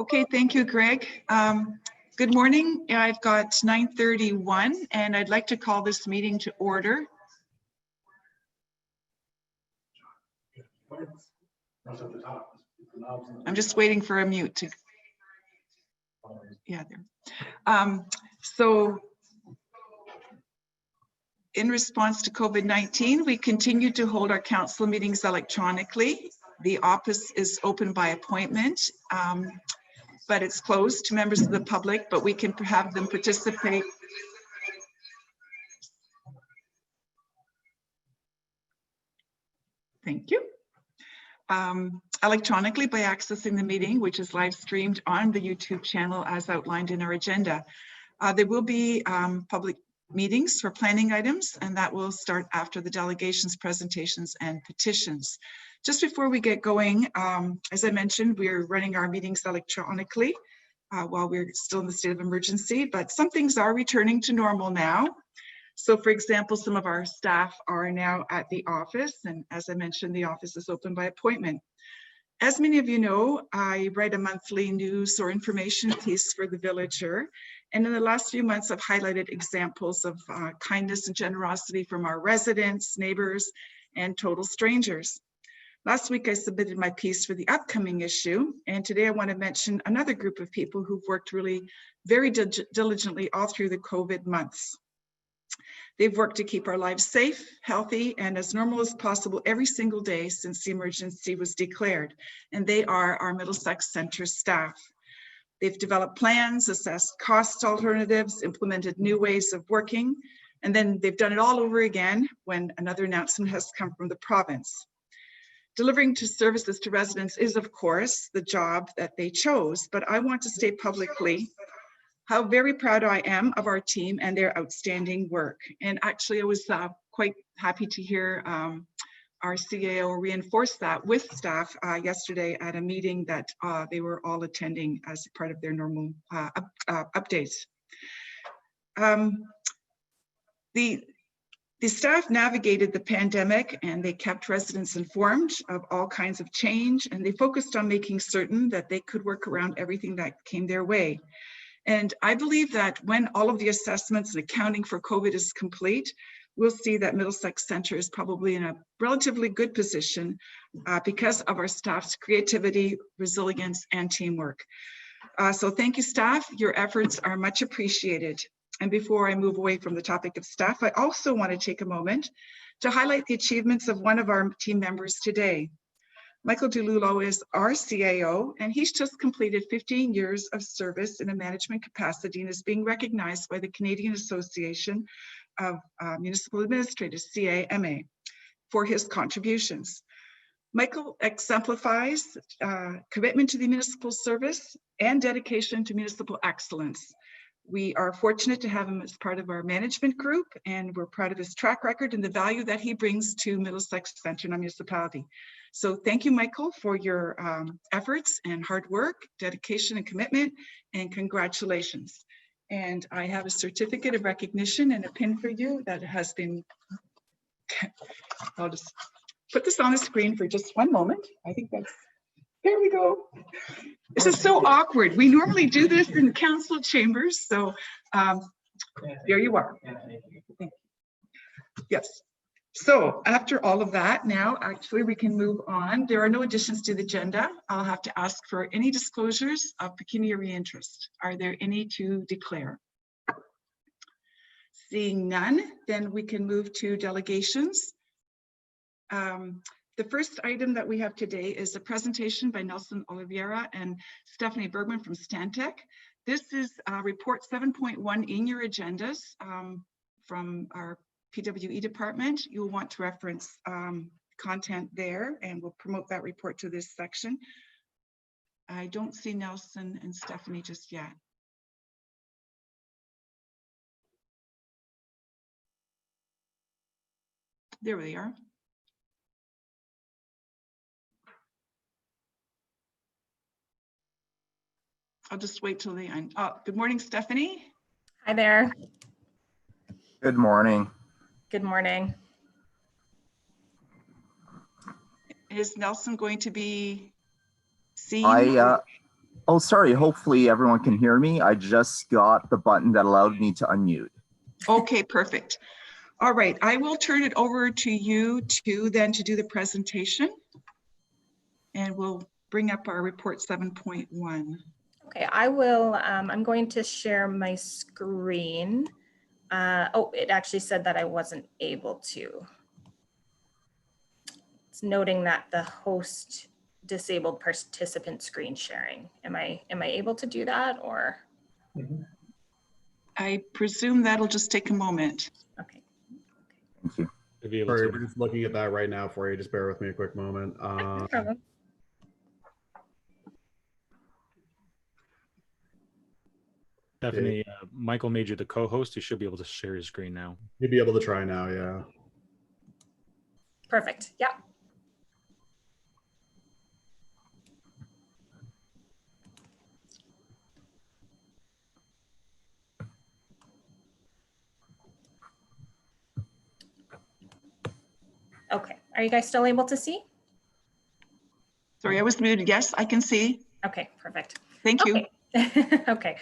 Okay, thank you, Greg. Good morning. I've got 9:31 and I'd like to call this meeting to order. I'm just waiting for a mute to, yeah, there. So in response to COVID-19, we continue to hold our council meetings electronically. The office is open by appointment, but it's closed to members of the public, but we can have them participate. Thank you. Electronically by accessing the meeting, which is live streamed on the YouTube channel as outlined in our agenda. There will be public meetings for planning items, and that will start after the delegations, presentations, and petitions. Just before we get going, as I mentioned, we're running our meetings electronically while we're still in the state of emergency, but some things are returning to normal now. So for example, some of our staff are now at the office, and as I mentioned, the office is open by appointment. As many of you know, I write a monthly news or information piece for the Villager, and in the last few months I've highlighted examples of kindness and generosity from our residents, neighbors, and total strangers. Last week I submitted my piece for the upcoming issue, and today I want to mention another group of people who've worked really very diligently all through the COVID months. They've worked to keep our lives safe, healthy, and as normal as possible every single day since the emergency was declared. And they are our Middlesex Centre staff. They've developed plans, assessed cost alternatives, implemented new ways of working, and then they've done it all over again when another announcement has come from the province. Delivering services to residents is, of course, the job that they chose, but I want to state publicly how very proud I am of our team and their outstanding work. And actually, I was quite happy to hear our CAO reinforce that with staff yesterday at a meeting that they were all attending as part of their normal updates. The staff navigated the pandemic and they kept residents informed of all kinds of change, and they focused on making certain that they could work around everything that came their way. And I believe that when all of the assessments and accounting for COVID is complete, we'll see that Middlesex Centre is probably in a relatively good position because of our staff's creativity, resilience, and teamwork. So thank you, staff. Your efforts are much appreciated. And before I move away from the topic of staff, I also want to take a moment to highlight the achievements of one of our team members today. Michael DeLulo is our CAO, and he's just completed 15 years of service in a management capacity and is being recognized by the Canadian Association of Municipal Administrators, CAMA, for his contributions. Michael exemplifies commitment to the municipal service and dedication to municipal excellence. We are fortunate to have him as part of our management group, and we're proud of his track record and the value that he brings to Middlesex Centre and our municipality. So thank you, Michael, for your efforts and hard work, dedication and commitment, and congratulations. And I have a certificate of recognition and a pin for you that has been, I'll just put this on the screen for just one moment. I think that's, there we go. This is so awkward. We normally do this in council chambers. So there you are. Yes. So after all of that, now actually we can move on. There are no additions to the agenda. I'll have to ask for any disclosures of pecuniary interest. Are there any to declare? Seeing none, then we can move to delegations. The first item that we have today is a presentation by Nelson Oliveira and Stephanie Bergman from Stantec. This is report 7.1 in your agendas from our PWE department. You'll want to reference content there, and we'll promote that report to this section. I don't see Nelson and Stephanie just yet. There they are. I'll just wait till the end. Good morning, Stephanie. Hi there. Good morning. Good morning. Is Nelson going to be seen? Oh, sorry. Hopefully everyone can hear me. I just got the button that allowed me to unmute. Okay, perfect. All right, I will turn it over to you to do the presentation. And we'll bring up our report 7.1. Okay, I will, I'm going to share my screen. Oh, it actually said that I wasn't able to. It's noting that the host disabled participant screen sharing. Am I able to do that or? I presume that'll just take a moment. Okay. Thank you. To be able Sorry, to. we're just looking at that right now for you. Just bear with me a quick moment. No problem. Stephanie, Michael made you the co-host. You should be able to share your screen now. You'll be able to try now, yeah. Perfect. Yeah. Okay. Are you guys still able to see? Sorry, I was muted. Yes, I can see. Okay, perfect. Thank you. Okay. Okay.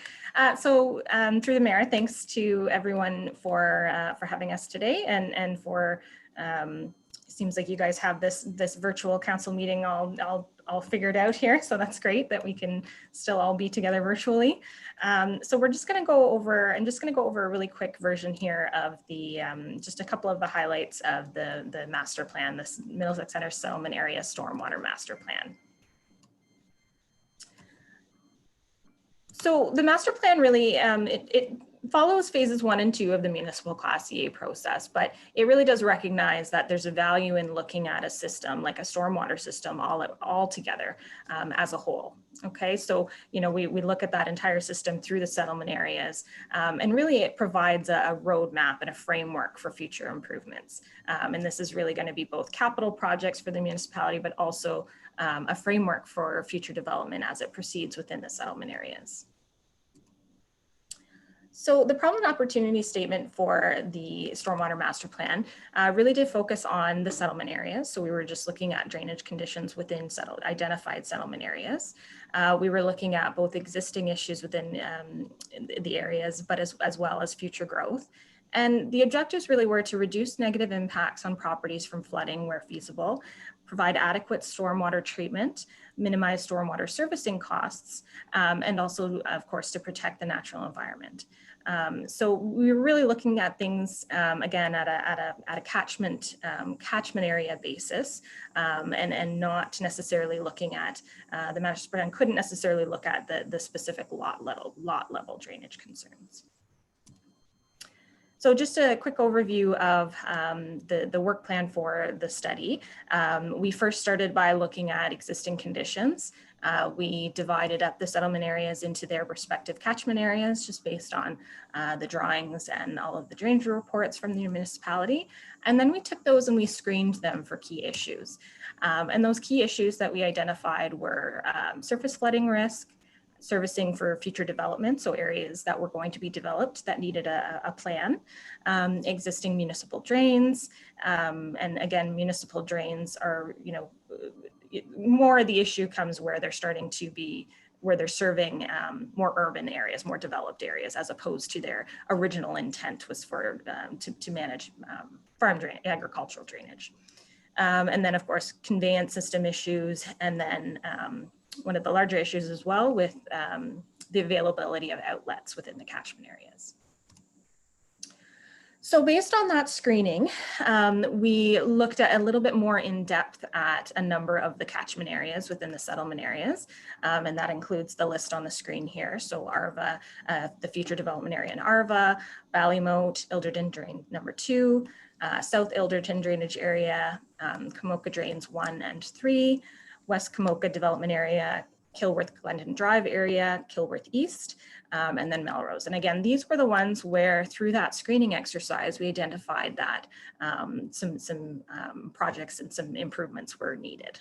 So through the mayor, thanks to everyone for having us today and for seems like you guys have this virtual council meeting all figured out here. So that's great that we can still all be together virtually. So we're just going to go over, I'm just going to go over a really quick version here of the just a couple of the highlights of the master plan, this Middlesex Center Settlement Area Stormwater Master Plan. So the master plan really, it follows phases 1 and 2 of the municipal class EA process, but it really does recognize that there's a value in looking at a system like a stormwater system all together as a whole. Okay, so we look at that entire system through the settlement areas, and really it provides a roadmap and a framework for future improvements. And this is really going to be both capital projects for the municipality, but also a framework for future development as it proceeds within the settlement areas. So the problem and opportunity statement for the Stormwater Master Plan really did focus on the settlement areas. So we were just looking at drainage conditions within identified settlement areas. We were looking at both existing issues within the areas, but as well as future growth. And the objectives really were to reduce negative impacts on properties from flooding where feasible, provide adequate stormwater treatment, minimize stormwater servicing costs, and also, of course, to protect the natural environment. So we were really looking at things again at a catchment area basis, and not necessarily looking at the master plan couldn't necessarily look at the specific lot level drainage concerns. So just a quick overview of the work plan for the study. We first started by looking at existing conditions. We divided up the settlement areas into their respective catchment areas just based on the drawings and all of the drainage reports from the municipality. And then we took those and we screened them for key issues. And those key issues that we identified were surface flooding risk, servicing for future development, so areas that were going to be developed that needed a plan, existing municipal drains, and again, municipal drains are, more of the issue comes where they're starting to be, where they're serving more urban areas, more developed areas, as opposed to their original intent was for to manage agricultural drainage. And then of course, conveyance system issues, and then one of the larger issues as well with the availability of outlets within the catchment areas. So based on that screening, we looked at a little bit more in depth at a number of the catchment areas within the settlement areas, and that includes the list on the screen here. So Arva, the future development area in Arva, Ballymote, Ilderton Drain number 2, South Ilderton Drainage Area, Kamoka Drains 1 and 3, West Kamoka Development Area, Kilworth Glendon Drive area, Kilworth East, and then Melrose. And again, these were the ones where through that screening exercise, we identified that some projects and some improvements were needed.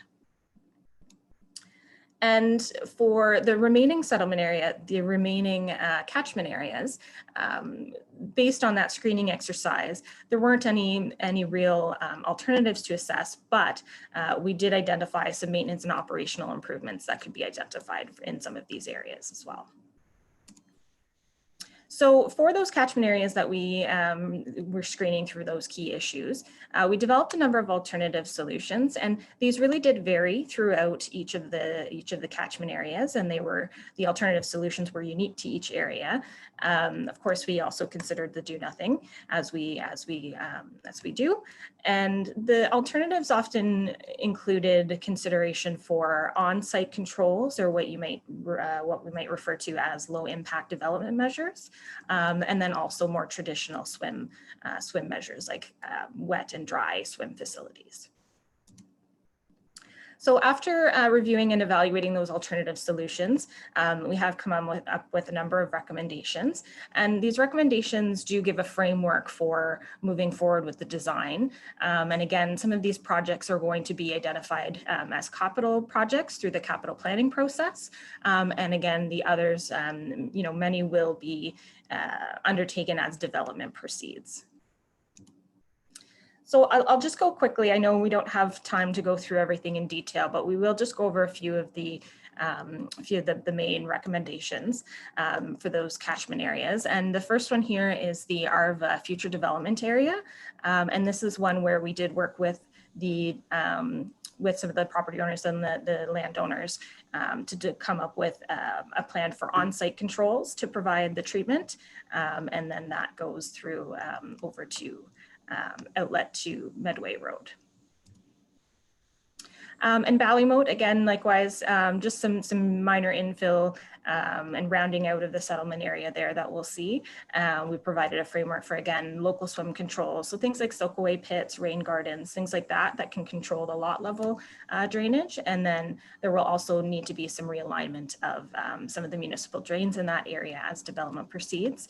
And for the remaining settlement area, the remaining catchment areas, based on that screening exercise, there weren't any real alternatives to assess, but we did identify some maintenance and operational improvements that could be identified in some of these areas as well. So for those catchment areas that we were screening through those key issues, we developed a number of alternative solutions, and these really did vary throughout each of the catchment areas, and the alternative solutions were unique to each area. Of course, we also considered the do nothing as we do, and the alternatives often included consideration for on-site controls, or what we might refer to as low impact development measures. And then also more traditional swim measures like wet and dry swim facilities. So after reviewing and evaluating those alternative solutions, we have come up with a number of recommendations. And these recommendations do give a framework for moving forward with the design. And again, some of these projects are going to be identified as capital projects through the capital planning process. And again, the others, many will be undertaken as development proceeds. So I'll just go quickly. I know we don't have time to go through everything in detail, but we will just go over a few of the main recommendations for those catchment areas. And the first one here is the ARV future development area. And this is one where we did work with with some of the property owners and the landowners to come up with a plan for on-site controls to provide the treatment. And then that goes through over to outlet to Medway Road. And Ballymote, again, likewise, just some minor infill and rounding out of the settlement area there that we'll see. We provided a framework for, again, local swim controls. So things like soakaway pits, rain gardens, things like that can control the lot level drainage. And then there will also need to be some realignment of some of the municipal drains in that area as development proceeds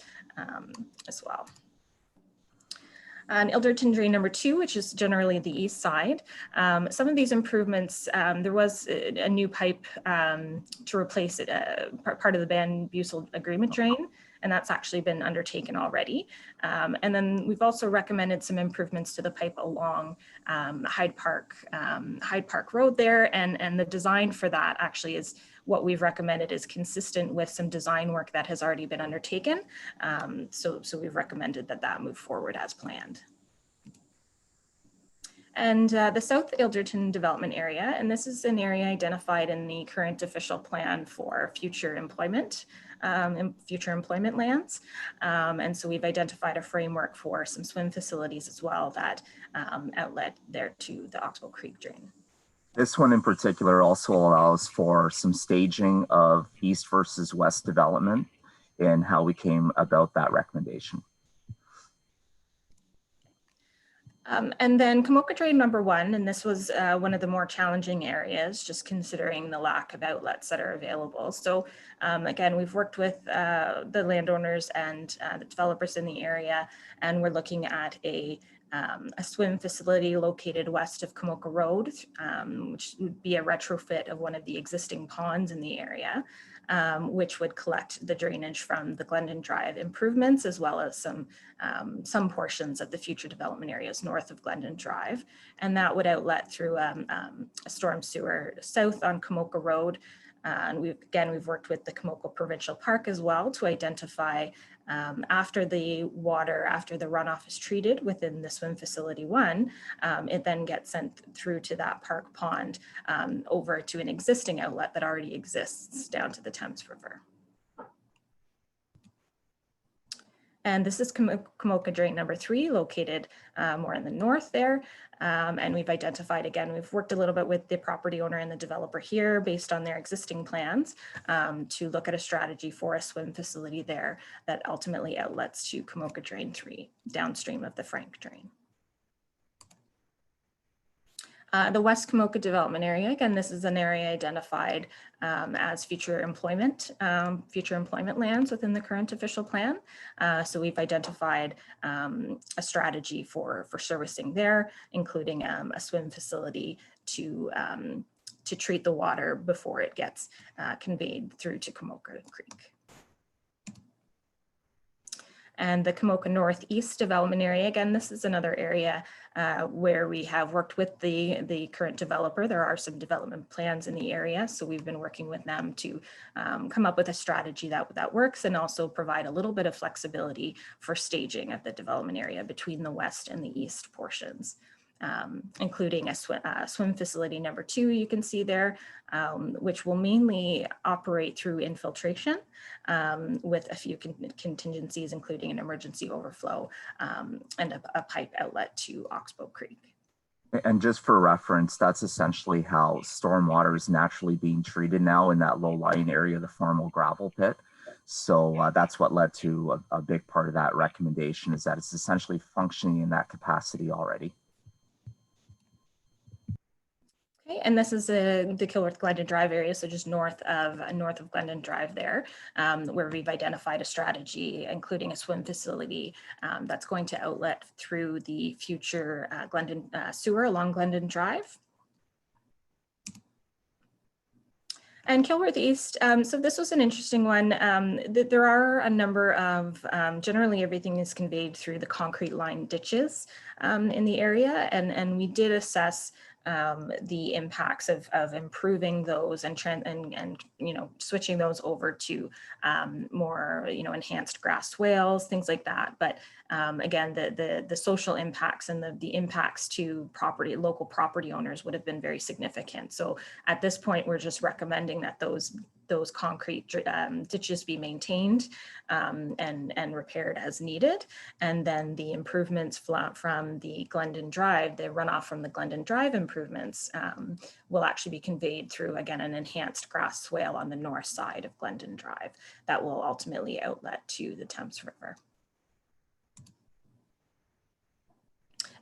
as well. On Ilderton Drain number 2, which is generally the east side, some of these improvements, there was a new pipe to replace part of the Van Bussel agreement drain, and that's actually been undertaken already. And then we've also recommended some improvements to the pipe along Hyde Park Road there, and the design for that actually is what we've recommended is consistent with some design work that has already been undertaken. So we've recommended that move forward as planned. And the South Ilderton development area, and this is an area identified in the current official plan for future employment lands. And so we've identified a framework for some swim facilities as well that outlet there to the Oxbow Creek drain. This one in particular also allows for some staging of east versus west development and how we came about that recommendation. And then Kamoka Drain number 1, and this was one of the more challenging areas, just considering the lack of outlets that are available. So again, we've worked with the landowners and the developers in the area, and we're looking at a swim facility located west of Kamoka Road, which would be a retrofit of one of the existing ponds in the area, which would collect the drainage from the Glendon Drive improvements, as well as some portions of the future development areas north of Glendon Drive. And that would outlet through a storm sewer south on Kamoka Road. And we've worked with the Kamoka Provincial Park as well to identify after the runoff is treated within the swim facility 1, it then gets sent through to that park pond over to an existing outlet that already exists down to the Thames River. And this is Kamoka Drain number 3, located more in the north there. And we've identified, again, we've worked a little bit with the property owner and the developer here based on their existing plans to look at a strategy for a swim facility there that ultimately outlets to Kamoka Drain 3 downstream of the Frank Drain. The West Kamoka development area, again, this is an area identified as future employment lands within the current official plan. So we've identified a strategy for servicing there, including a swim facility to to treat the water before it gets conveyed through to Komoka Creek. And the Komoka Northeast development area, again, this is another area where we have worked with the current developer. There are some development plans in the area, so we've been working with them to come up with a strategy that works, and also provide a little bit of flexibility for staging of the development area between the west and the east portions. Including a swim facility number 2, you can see there, which will mainly operate through infiltration with a few contingencies, including an emergency overflow and a pipe outlet to Oxbow Creek. And just for reference, that's essentially how stormwater is naturally being treated now in that low-lying area of the formal gravel pit. So that's what led to a big part of that recommendation, is that it's essentially functioning in that capacity already. Okay, and this is the Kilworth Glendon Drive area, so just north of Glendon Drive there, where we've identified a strategy, including a swim facility that's going to outlet through the future Glendon sewer along Glendon Drive. And Kilworth East, so this was an interesting one. There are a number of, generally everything is conveyed through the concrete lined ditches in the area, and we did assess the impacts of improving those and switching those over to more enhanced grass swales, things like that. But again, the social impacts and the impacts to local property owners would have been very significant. So at this point, we're just recommending that those concrete ditches be maintained and repaired as needed. And then the improvements from the Glendon Drive, the runoff from the Glendon Drive improvements will actually be conveyed through, again, an enhanced grass swale on the north side of Glendon Drive that will ultimately outlet to the Thames River.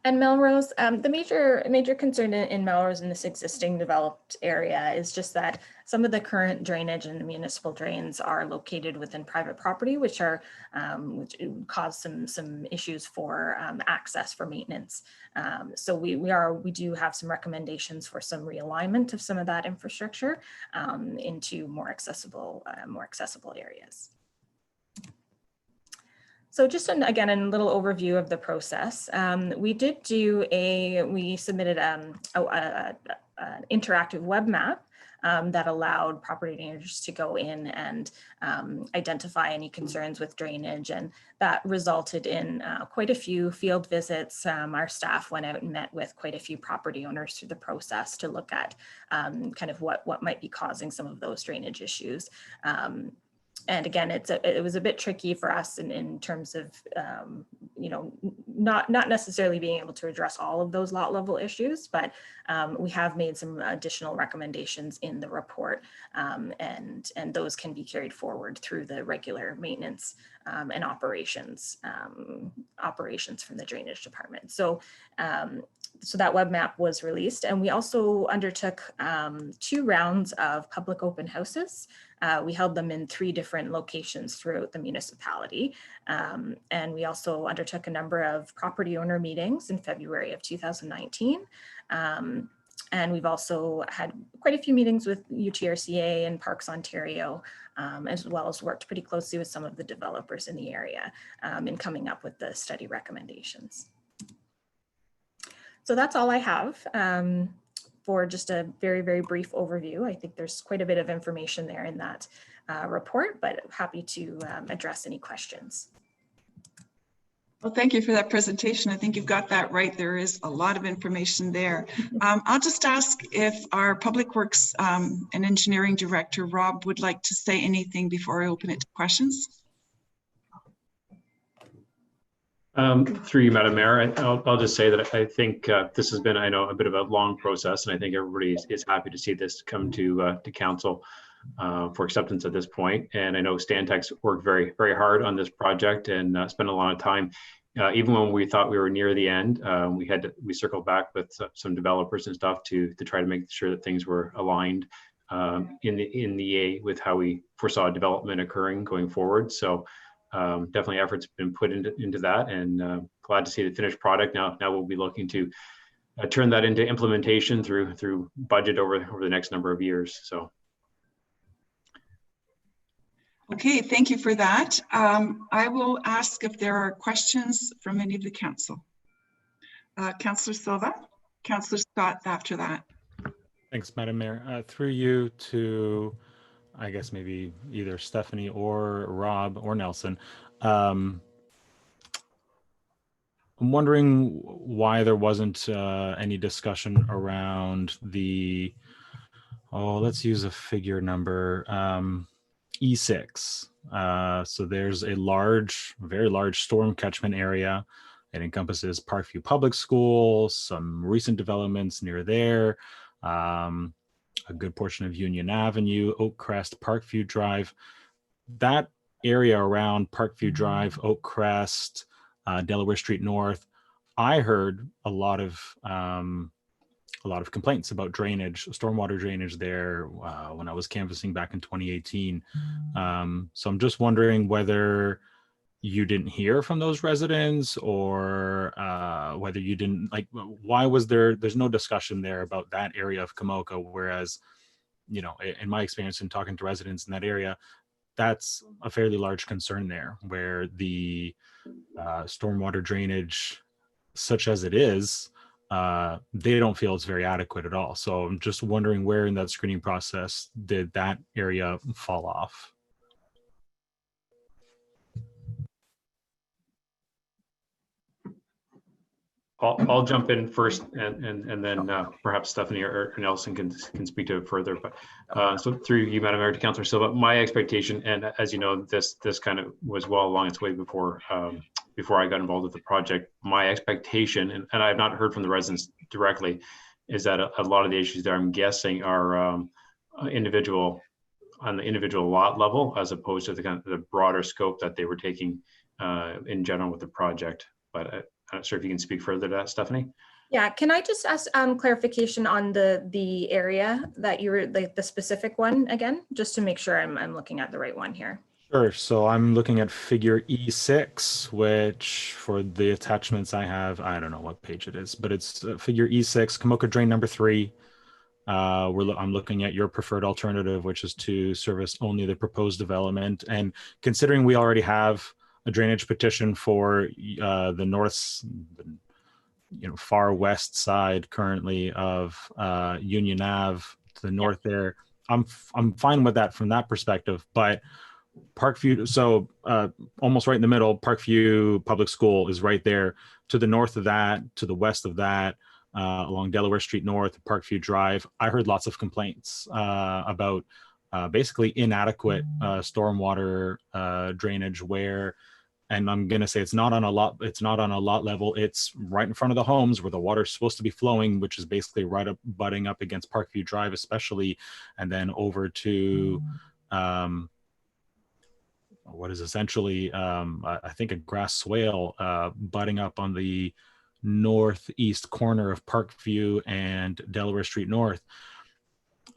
And Melrose, the major concern in Melrose in this existing developed area is just that some of the current drainage and the municipal drains are located within private property, which cause some issues for access for maintenance. So we do have some recommendations for some realignment of some of that infrastructure into more accessible areas. So just again, a little overview of the process. We submitted an interactive web map that allowed property owners to go in and identify any concerns with drainage, and that resulted in quite a few field visits. Our staff went out and met with quite a few property owners through the process to look at kind of what might be causing some of those drainage issues. And again, it was a bit tricky for us in terms of, not necessarily being able to address all of those lot level issues, but we have made some additional recommendations in the report, and those can be carried forward through the regular maintenance and operations from the drainage department. So that web map was released, and we also undertook 2 rounds of public open houses. We held them in 3 different locations throughout the municipality. And we also undertook a number of property owner meetings in February of 2019. And we've also had quite a few meetings with UTRCA and Parks Ontario, as well as worked pretty closely with some of the developers in the area in coming up with the study recommendations. So that's all I have. For just a very, very brief overview. I think there's quite a bit of information there in that report, but happy to address any questions. Well, thank you for that presentation. I think you've got that right. There is a lot of information there. I'll just ask if our Public Works and Engineering Director, Rob, would like to say anything before I open it to questions. Through you, Madam Mayor, I'll just say that I think this has been, I know, a bit of a long process, and I think everybody is happy to see this come to council for acceptance at this point. And I know Stantec's worked very, very hard on this project and spent a lot of time. Even when we thought we were near the end, we circled back with some developers and stuff to try to make sure that things were aligned in the with how we foresaw development occurring going forward. So. Definitely efforts have been put into that, and glad to see the finished product. Now we'll be looking to turn that into implementation through budget over the next number of years. So. Okay, thank you for that. I will ask if there are questions from any of the council. Councillor Silva, Councillor Scott after that. Thanks, Madam Mayor. Through you to, I guess maybe either Stephanie or Rob or Nelson. I'm wondering why there wasn't any discussion around the, let's use a figure number, E6. So there's a very large storm catchment area. It encompasses Parkview Public School, some recent developments near there, a good portion of Union Avenue, Oakcrest, Parkview Drive. That area around Parkview Drive, Oakcrest, Delaware Street North, I heard a lot of complaints about drainage, stormwater drainage there when I was canvassing back in 2018. So I'm just wondering whether you didn't hear from those residents, or whether you didn't, like, why was there's no discussion there about that area of Komoka, whereas, you know, in my experience in talking to residents in that area, that's a fairly large concern there, where the stormwater drainage, such as it is, they don't feel it's very adequate at all. So I'm just wondering where in that screening process did that area fall off? I'll jump in first, and then perhaps Stephanie or Nelson can speak to it further. But so through you, Madam Mayor, to Councillor Silva, my expectation, and as you know, this kind of was well along its way before I got involved with the project. My expectation, and I have not heard from the residents directly, is that a lot of the issues there, I'm guessing, are individual on the individual lot level, as opposed to the kind of the broader scope that they were taking in general with the project. But I'm not sure if you can speak further to that, Stephanie. Yeah, can I just ask clarification on the area that you were, like, the specific one again, just to make sure I'm looking at the right one here? Sure. So I'm looking at figure E6, which for the attachments I have, I don't know what page it is, but it's figure E6, Komoka Drain number 3. I'm looking at your preferred alternative, which is to service only the proposed development. And considering we already have a drainage petition for the north, far west side currently of Union Ave to the north there, I'm fine with that from that perspective. But Parkview, so almost right in the middle, Parkview Public School is right there. To the north of that, to the west of that, along Delaware Street North, Parkview Drive, I heard lots of complaints about basically inadequate stormwater drainage where, and I'm going to say it's not on a lot level. It's right in front of the homes where the water's supposed to be flowing, which is basically right up, butting up against Parkview Drive, especially, and then over to what is essentially, I think, a grass swale butting up on the northeast corner of Parkview and Delaware Street North.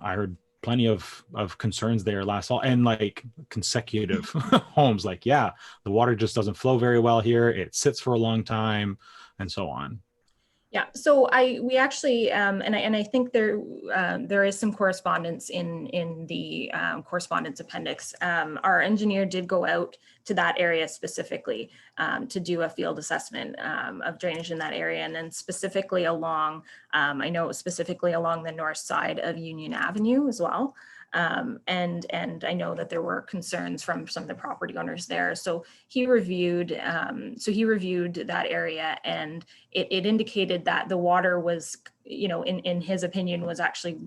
I heard plenty of concerns there last fall, and like consecutive homes, like, yeah, the water just doesn't flow very well here. It sits for a long time, and so on. Yeah, so we actually, and I think there is some correspondence in the correspondence appendix. Our engineer did go out to that area specifically to do a field assessment of drainage in that area, and then specifically along, I know it was specifically along the north side of Union Avenue as well. And I know that there were concerns from some of the property owners there. So he reviewed that area, and it indicated that the water was, in his opinion, was actually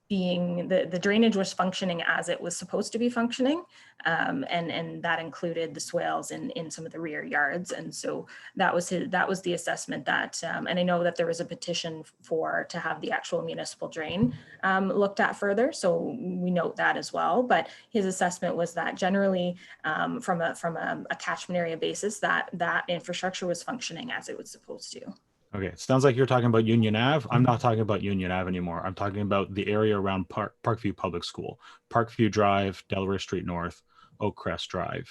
being, the drainage was functioning as it was supposed to be functioning. And that included the swales in some of the rear yards. And so that was the assessment that, and I know that there was a petition to have the actual municipal drain looked at further. So we note that as well. But his assessment was that generally from a catchment area basis, that infrastructure was functioning as it was supposed to. Okay, it sounds like you're talking about Union Ave. I'm not talking about Union Ave anymore. I'm talking about the area around Parkview Public School, Parkview Drive, Delaware Street North, Oakcrest Drive.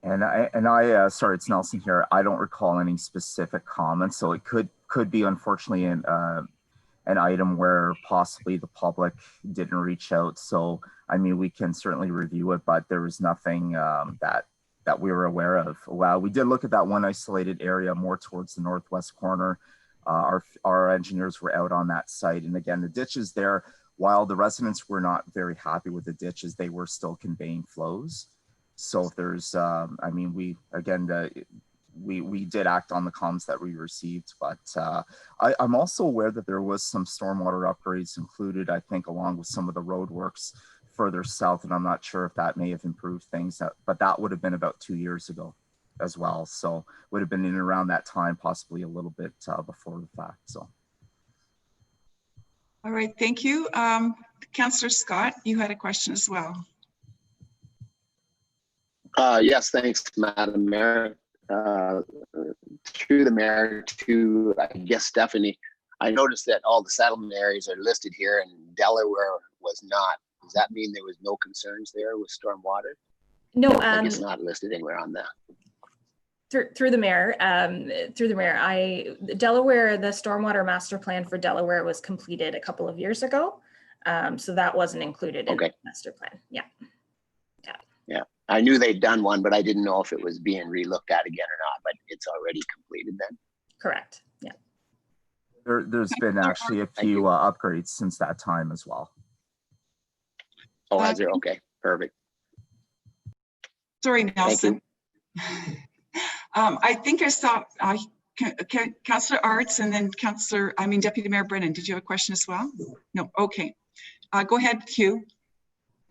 Sorry, it's Nelson here. I don't recall any specific comments, so it could be unfortunately an item where possibly the public didn't reach out. So I mean, we can certainly review it, but there was nothing that we were aware of. Well, we did look at that one isolated area more towards the northwest corner. Our engineers were out on that site, and again, the ditches there, while the residents were not very happy with the ditches, they were still conveying flows. So if there's, I mean, we did act on the comms that we received, but I'm also aware that there was some stormwater upgrades included, I think, along with some of the road works further south, and I'm not sure if that may have improved things, but that would have been about 2 years ago as well. So would have been in and around that time, possibly a little bit before the fact. So. All right, thank you. Councillor Scott, you had a question as well. Yes, thanks, Madam Mayor. Through the mayor to, I guess, Stephanie, I noticed that all the settlement areas are listed here and Delaware was not. Does that mean there was no concerns there with stormwater? No, I guess not listed anywhere on that. Through the mayor, Delaware, the stormwater master plan for Delaware was completed a couple of years ago. So that wasn't included in the master plan. Yeah. I knew they'd done one, but I didn't know if it was being relooked at again or not, but it's already completed then. Correct. Yeah. There's been actually a few upgrades since that time as well. Oh, is there? Okay, perfect. Sorry, Nelson. I think I saw Councillor Arts and then Deputy Mayor Brennan. Did you have a question as well? No. Okay. Go ahead, Hugh.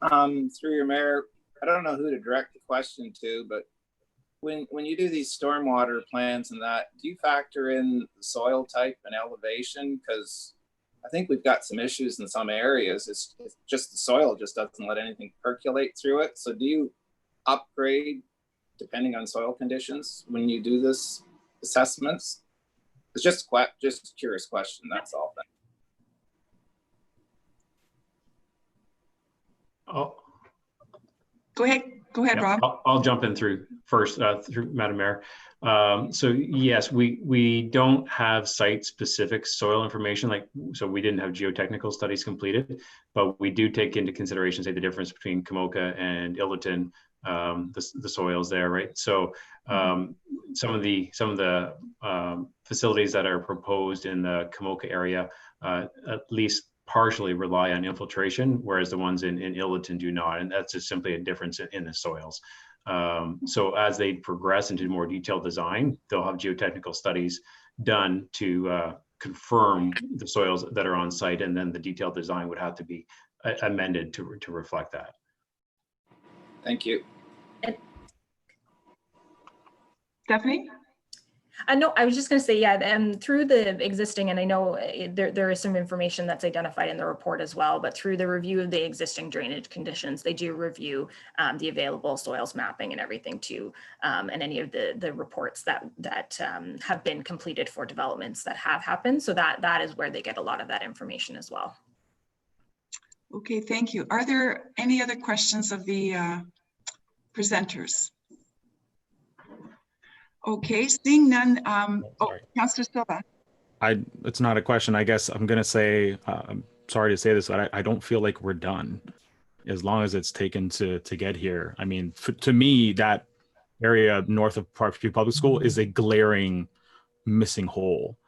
Through your mayor, I don't know who to direct the question to, but when you do these stormwater plans and that, do you factor in soil type and elevation? Because I think we've got some issues in some areas. It's just the soil just doesn't let anything percolate through it. So do you upgrade depending on soil conditions when you do this assessments? It's just a curious question, that's all. Oh. Go ahead, Yeah, Rob. I'll jump in through Madam Mayor. So yes, we don't have site-specific soil information, so we didn't have geotechnical studies completed, but we do take into consideration, say, the difference between Kamoka and Illiton, the soils there, right? So some of the facilities that are proposed in the Kamoka area, at least partially rely on infiltration, whereas the ones in Illiton do not, and that's just simply a difference in the soils. So as they progress into more detailed design, they'll have geotechnical studies done to confirm the soils that are on site, and then the detailed design would have to be amended to reflect that. Thank you. Stephanie? No, I was just going to say, yeah, and through the existing, and I know there is some information that's identified in the report as well, but through the review of the existing drainage conditions, they do review the available soils mapping and everything too, and any of the reports that have been completed for developments that have happened. So that is where they get a lot of that information as well. Okay, thank you. Are there any other questions of the presenters? Okay, seeing none. Councillor Silva. It's not a question. I guess I'm going to say, I'm sorry to say this, but I don't feel like we're done as long as it's taken to get here. I mean, to me, that area north of Parkview Public School is a glaring missing hole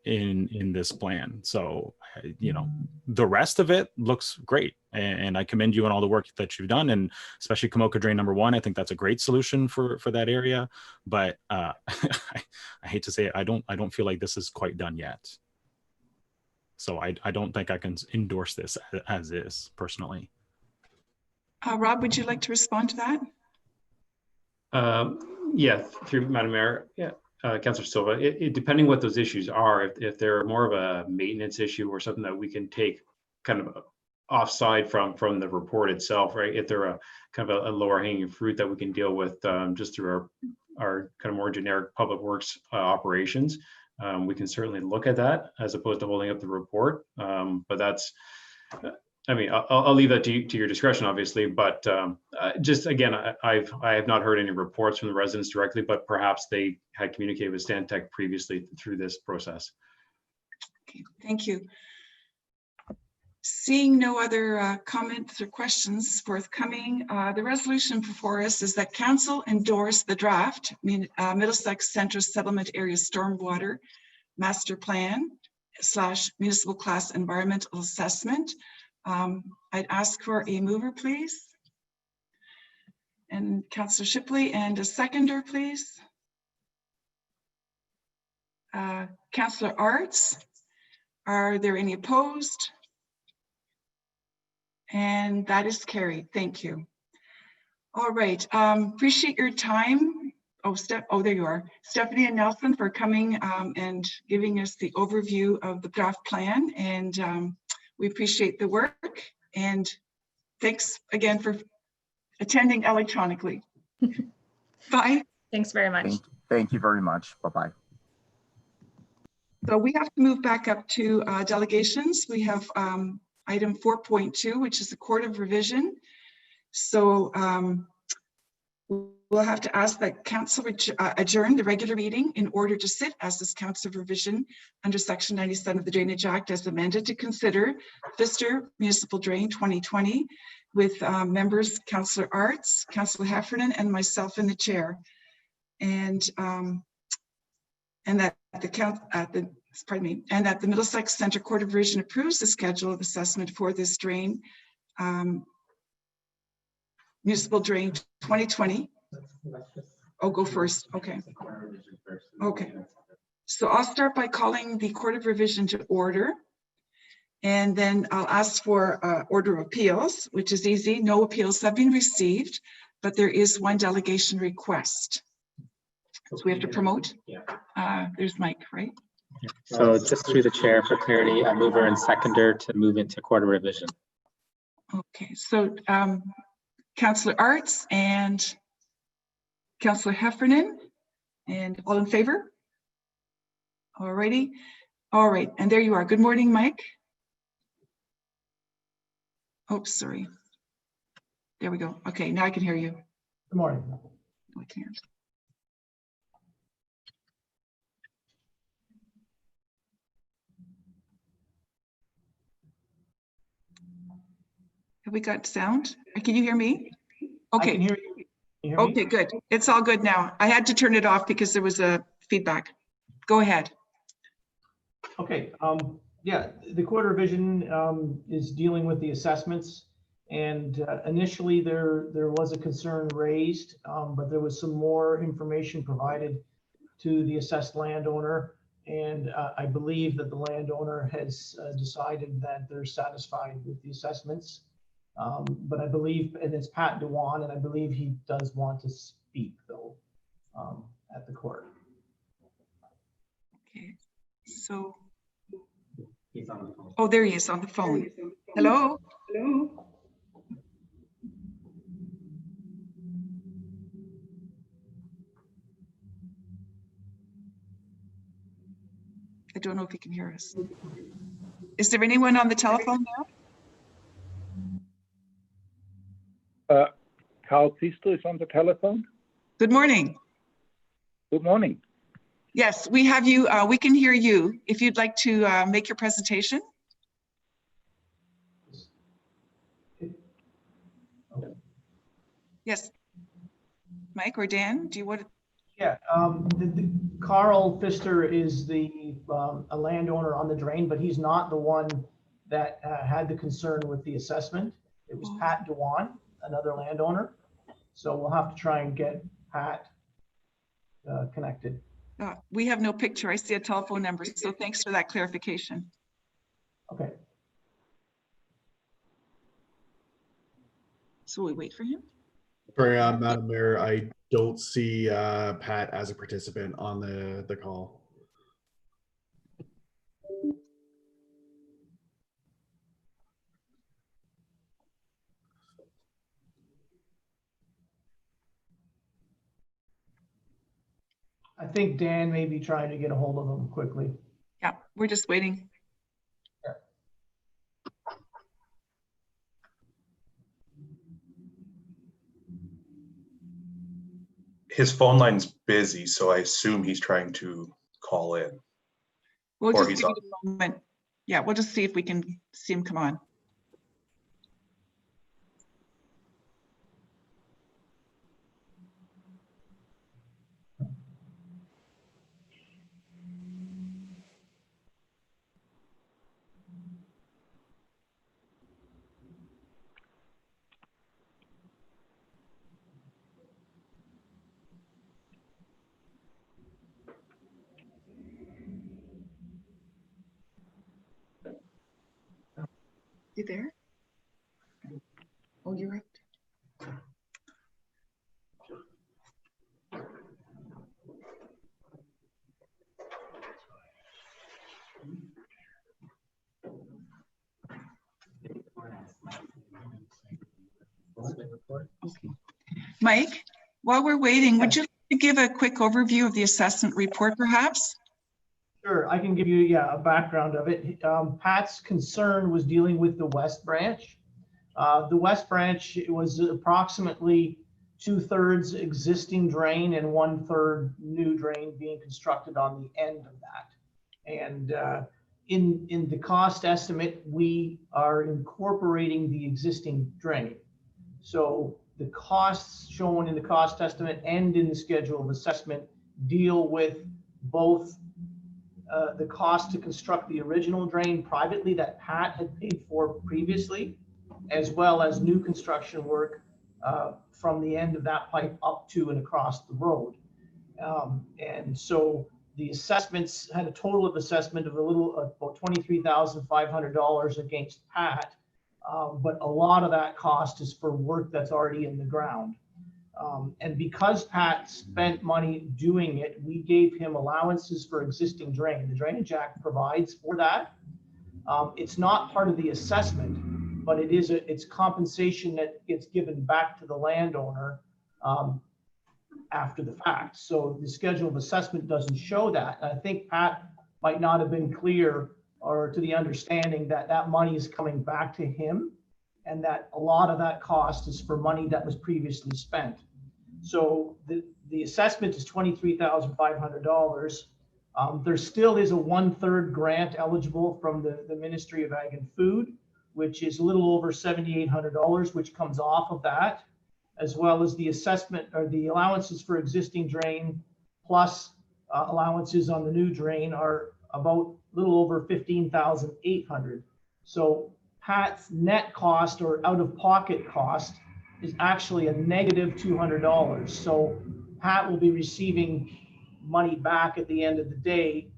in this plan. So, you know, the rest of it looks great. And I commend you on all the work that you've done, and especially Kamoka Drain number 1. I think that's a great solution for that area. But I hate to say it, I don't feel like this is quite done yet. So I don't think I can endorse this as is personally. Rob, would you like to respond to that? Yeah, through Madam Mayor. Yeah. Councillor Silva, depending what those issues are, if they're more of a maintenance issue or something that we can take kind of offside from the report itself, right? If they're a kind of a lower hanging fruit that we can deal with just through our kind of more generic public works operations, we can certainly look at that as opposed to holding up the report. But that's, I mean, I'll leave that to your discretion, obviously, but just again, I have not heard any reports from the residents directly, but perhaps they had communicated with Stantec previously through this process. Okay, thank you. Seeing no other comments or questions forthcoming, the resolution before us is that council endorse the draft Middlesex Centre Settlement Area Stormwater Master Plan / Municipal Class Environmental Assessment. I'd ask for a mover, please. And Councillor Shipley, and a seconder, please. Councillor Arts, are there any opposed? And that is carried. Thank you. All right. Appreciate your time. Oh, there you are. Stephanie and Nelson for coming and giving us the overview of the draft plan. And we appreciate the work. And thanks again for attending electronically. Bye. Thanks very much. Thank you very much. Bye-bye. So we have to move back up to delegations. We have item 4.2, which is the Court of Revision. So we'll have to ask that council adjourn the regular meeting in order to sit as this Council of Revision under Section 97 of the Drainage Act as amended to consider Pfister Municipal Drain 2020 with members Councillor Arts, Councillor Heffernan, and myself in the chair. And that the Middlesex Centre Court of Revision approves the schedule of assessment for this drain, Municipal Drain 2020. I'll go first. Okay. Okay. So I'll start by calling the Court of Revision to order. And then I'll ask for order of appeals, which is easy. No appeals have been received, but there is one delegation request. So we have to promote. There's Mike, right? So just through the chair for clarity, a mover and seconder to move into Court of Revision. Okay, so Councillor Arts and Councillor Heffernan, and all in favor? All righty. All right, and there you are. Good morning, Mike. Oh, sorry. There we go. Okay, now I can hear you. Good morning. No, I can't. Have we got sound? Can you hear me? Okay. I can hear you. Can you hear me? Okay, good. It's all good now. I had to turn it off because there was a feedback. Go ahead. Okay. Yeah, the Court of Revision is dealing with the assessments, and initially there was a concern raised, but there was some more information provided to the assessed landowner, and I believe that the landowner has decided that they're satisfied with the assessments. But I believe, and it's Pat Dewan, and I believe he does want to speak though at the court. Okay, so. He's on the phone. Oh, there he is on the phone. Hello? Hello? I don't know if he can hear us. Is there anyone on the telephone now? Carl Pisto is on the telephone. Good morning. Good morning. Yes, we have you. We can hear you. If you'd like to make your presentation. Yes. Mike or Dan, do you want to? Yeah, Carl Pfister is a landowner on the drain, but he's not the one that had the concern with the assessment. It was Pat Dewan, another landowner. So we'll have to try and get Pat connected. We have no picture. I see a telephone number. So thanks for that clarification. Okay. So we wait for him? Sorry, Madam Mayor, I don't see Pat as a participant on the call. I think Dan may be trying to get a hold of him quickly. Yeah, we're just waiting. his phone line's busy, so I assume he's trying to call in. We'll Or just he's give on. it a moment. Yeah, we'll just see if we can see him come on. You there? Oh, you're up. Okay. Mike, while we're waiting, would you like to give a quick overview of the assessment report, perhaps? Sure, I can give you, yeah, a background of it. Pat's concern was dealing with the West Branch. The West Branch was approximately 2/3 existing drain and 1/3 new drain being constructed on the end of that. And in the cost estimate, we are incorporating the existing drain. So the costs shown in the cost estimate and in the schedule of assessment deal with both the cost to construct the original drain privately that Pat had paid for previously, as well as new construction work from the end of that pipe up to and across the road. And so the assessments had a total of assessment of about $23,500 against Pat, but a lot of that cost is for work that's already in the ground. And because Pat spent money doing it, we gave him allowances for existing drain. The Drainage Act provides for that. It's not part of the assessment, but it's compensation that gets given back to the landowner after the fact. So the schedule of assessment doesn't show that. And I think Pat might not have been clear or to the understanding that that money is coming back to him and that a lot of that cost is for money that was previously spent. So the assessment is $23,500. There still is a 1/3 grant eligible from the Ministry of Ag and Food, which is a little over $7,800, which comes off of that, as well as the assessment or the allowances for existing drain plus allowances on the new drain are about a little over $15,800. So Pat's net cost or out-of-pocket cost is actually a negative $200. So Pat will be receiving money back at the end of the day,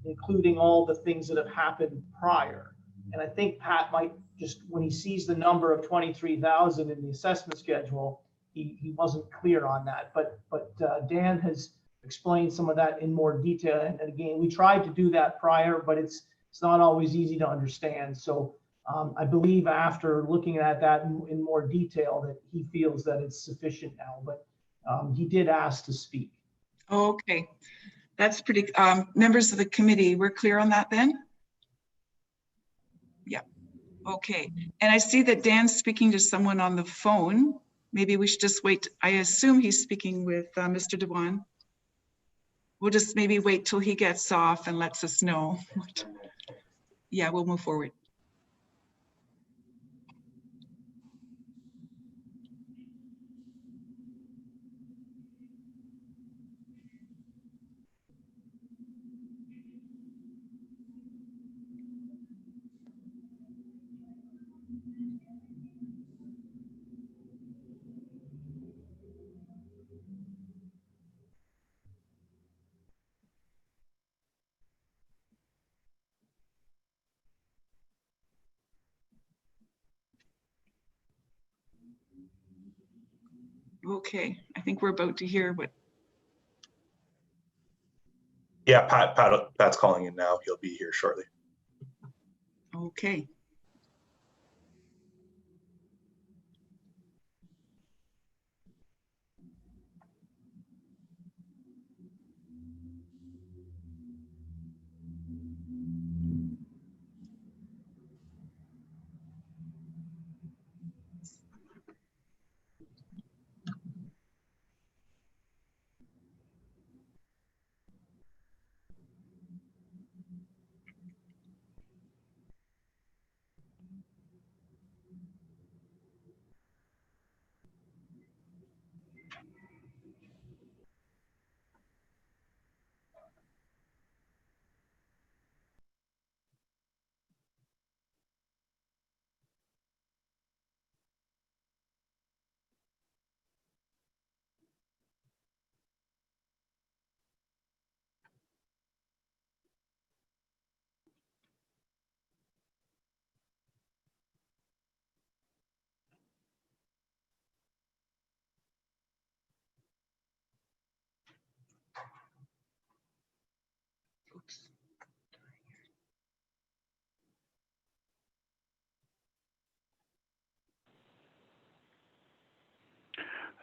including all the things that have happened prior. And I think Pat might just, when he sees the number of 23,000 in the assessment schedule, he wasn't clear on that. But Dan has explained some of that in more detail. And again, we tried to do that prior, but it's not always easy to understand. So I believe after looking at that in more detail that he feels that it's sufficient now, but he did ask to speak. Okay, that's pretty, members of the committee, we're clear on that then? Yeah, okay. And I see that Dan's speaking to someone on the phone. Maybe we should just wait. I assume he's speaking with Mr. Dewan. We'll just maybe wait till he gets off and lets us know. Yeah, we'll move forward. Okay, I think we're about to hear what. Yeah, Pat's calling in now. He'll be here shortly. Okay.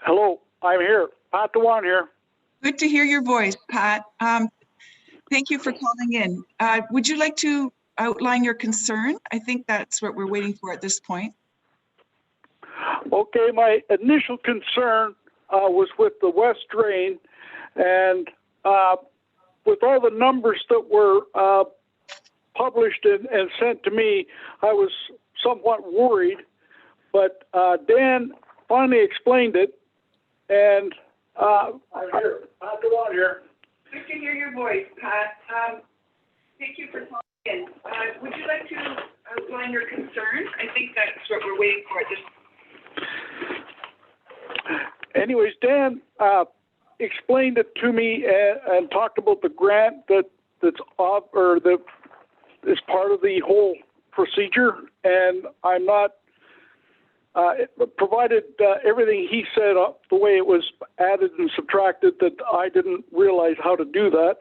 Hello, I'm here. Pat Dewan here. Good to hear your voice, Pat. Thank you for calling in. Would you like to outline your concern? I think that's what we're waiting for at this point. Okay, my initial concern was with the west drain, and with all the numbers that were published and sent to me, I was somewhat worried, but Dan finally explained it, and I'm here. Pat Dewan here. Good to hear your voice, Pat. Thank you for calling in. Would you like to outline your concern? I think that's what we're waiting for at this. Anyways, Dan explained it to me and talked about the grant that's off, or that is part of the whole procedure, and I'm not provided everything he said the way it was added and subtracted, that I didn't realize how to do that.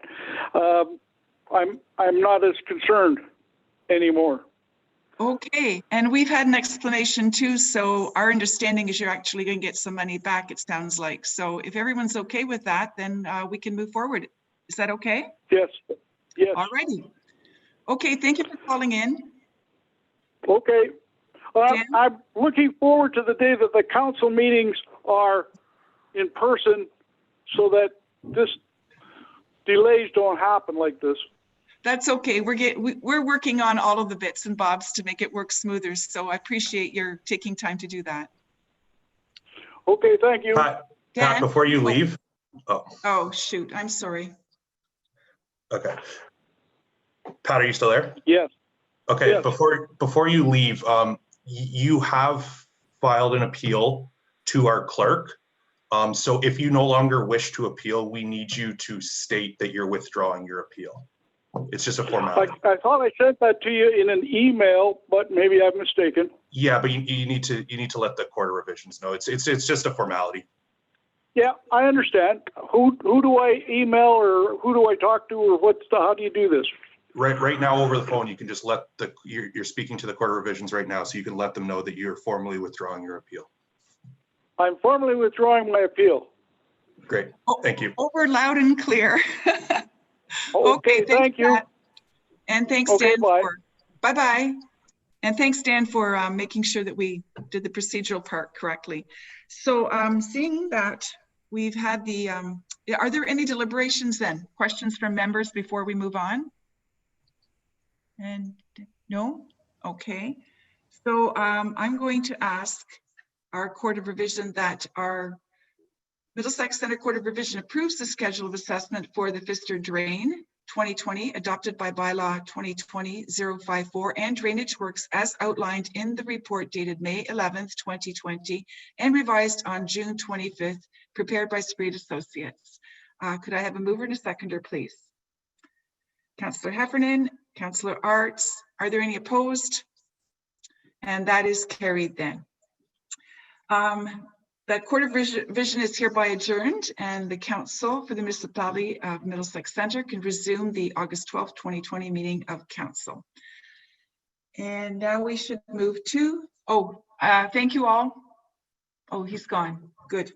I'm not as concerned anymore. Okay, and we've had an explanation too, so our understanding is you're actually going to get some money back, it sounds like. So if everyone's okay with that, then we can move forward. Is that okay? Yes. Yes. All righty. Okay, thank you for calling in. Okay. I'm looking forward to the day that the council meetings are in person, so that this delays don't happen like this. That's okay. We're working on all of the bits and bobs to make it work smoother. So I appreciate your taking time to do that. Okay, thank you. Pat, Dan? before you leave. Oh, shoot. I'm sorry. Okay. Pat, are you still there? Yes. Okay, yes. Before you leave, you have filed an appeal to our clerk. So if you no longer wish to appeal, we need you to state that you're withdrawing your appeal. It's just a formality. I thought I sent that to you in an email, but maybe I'm mistaken. Yeah, but you need to let the Court of Revisions know. It's just a formality. Yeah, I understand. Who do I email, or who do I talk to, or how do you do this? Right now over the phone, you can just let you're speaking to the Court of Revisions right now, so you can let them know that you're formally withdrawing your appeal. I'm formally withdrawing my appeal. Great, thank you. Over loud and clear. Okay, thank you. Pat. And thanks, Dan. Bye-bye. And thanks, Dan, for making sure that we did the procedural part correctly. So seeing that we've had the, are there any deliberations then? Questions from members before we move on? And no? Okay. So I'm going to ask our Court of Revision that our Middlesex Center Court of Revision approves the schedule of assessment for the Pfister Drain 2020 adopted by bylaw 2020-054 and drainage works as outlined in the report dated May 11th, 2020 and revised on June 25th, prepared by Spreed Associates. Could I have a mover and a seconder, please? Councillor Heffernan, Councillor Arts, are there any opposed? And that is carried then. The Court of Revision is hereby adjourned, and the Council for the Municipality of Middlesex Centre can resume the August 12th, 2020 meeting of Council. And now we should move to, thank you all. Oh, he's gone. Good.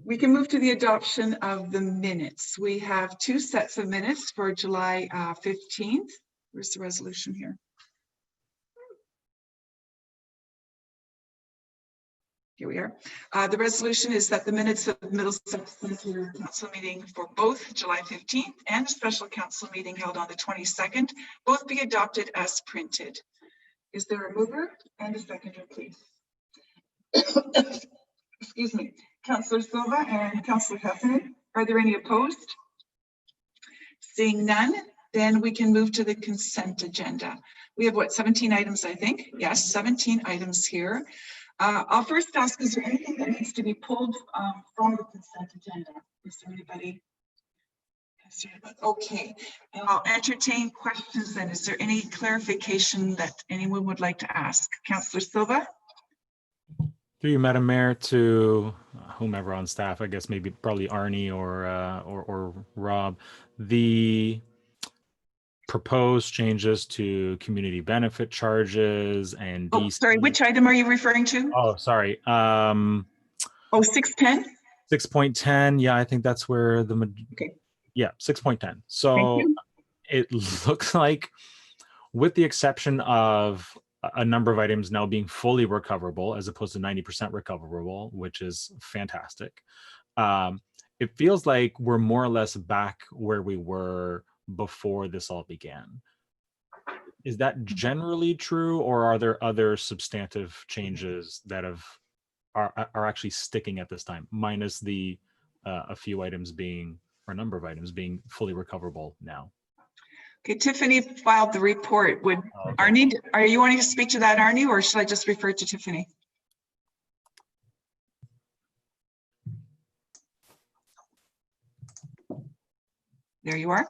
We can move to the adoption of the minutes. We have two sets of minutes for July 15th. Where's the resolution here? Here we are. The resolution is that the minutes of the Middlesex Center Council meeting for both July 15th and the special council meeting held on the 22nd both be adopted as printed. Is there a mover and a seconder, please? Excuse me. Councillor Silva and Councillor Heffernan, are there any opposed? Seeing none, then we can move to the consent agenda. We have what, 17 items, I think? Yes, 17 items here. I'll first ask, is there anything that needs to be pulled from the consent agenda? Is there anybody? Okay, and I'll entertain questions then. Is there any clarification that anyone would like to ask? Councillor Silva? Through you, Madam Mayor, to whomever on staff, I guess maybe probably Arnie or Rob, the proposed changes to community benefit charges and sorry, which item are you referring to? Oh, sorry. Oh, 610? 6.10. Yeah, I think that's where the Okay. Yeah, 6.10. Thank So you. it looks like, with the exception of a number of items now being fully recoverable as opposed to 90% recoverable, which is fantastic. It feels like we're more or less back where we were before this all began. Is that generally true, or are there other substantive changes that are actually sticking at this time, minus the a few items being, or a number of items being fully recoverable now? Okay, Tiffany filed the report. Would Okay. Arnie, are you wanting to speak to that, Arnie, or should I just refer to Tiffany? There you are.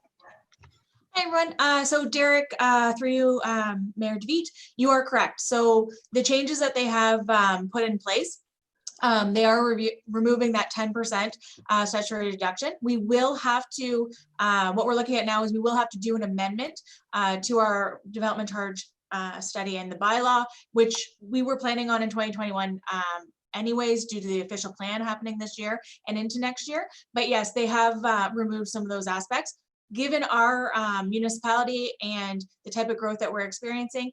Hi, everyone. So Derek, through you, Mayor DeVete, you are correct. So the changes that they have put in place, they are removing that 10% statutory deduction. We will have to, what we're looking at now is we will have to do an amendment to our development charge study and the bylaw, which we were planning on in 2021 anyways, due to the official plan happening this year and into next year. But yes, they have removed some of those aspects. Given our municipality and the type of growth that we're experiencing,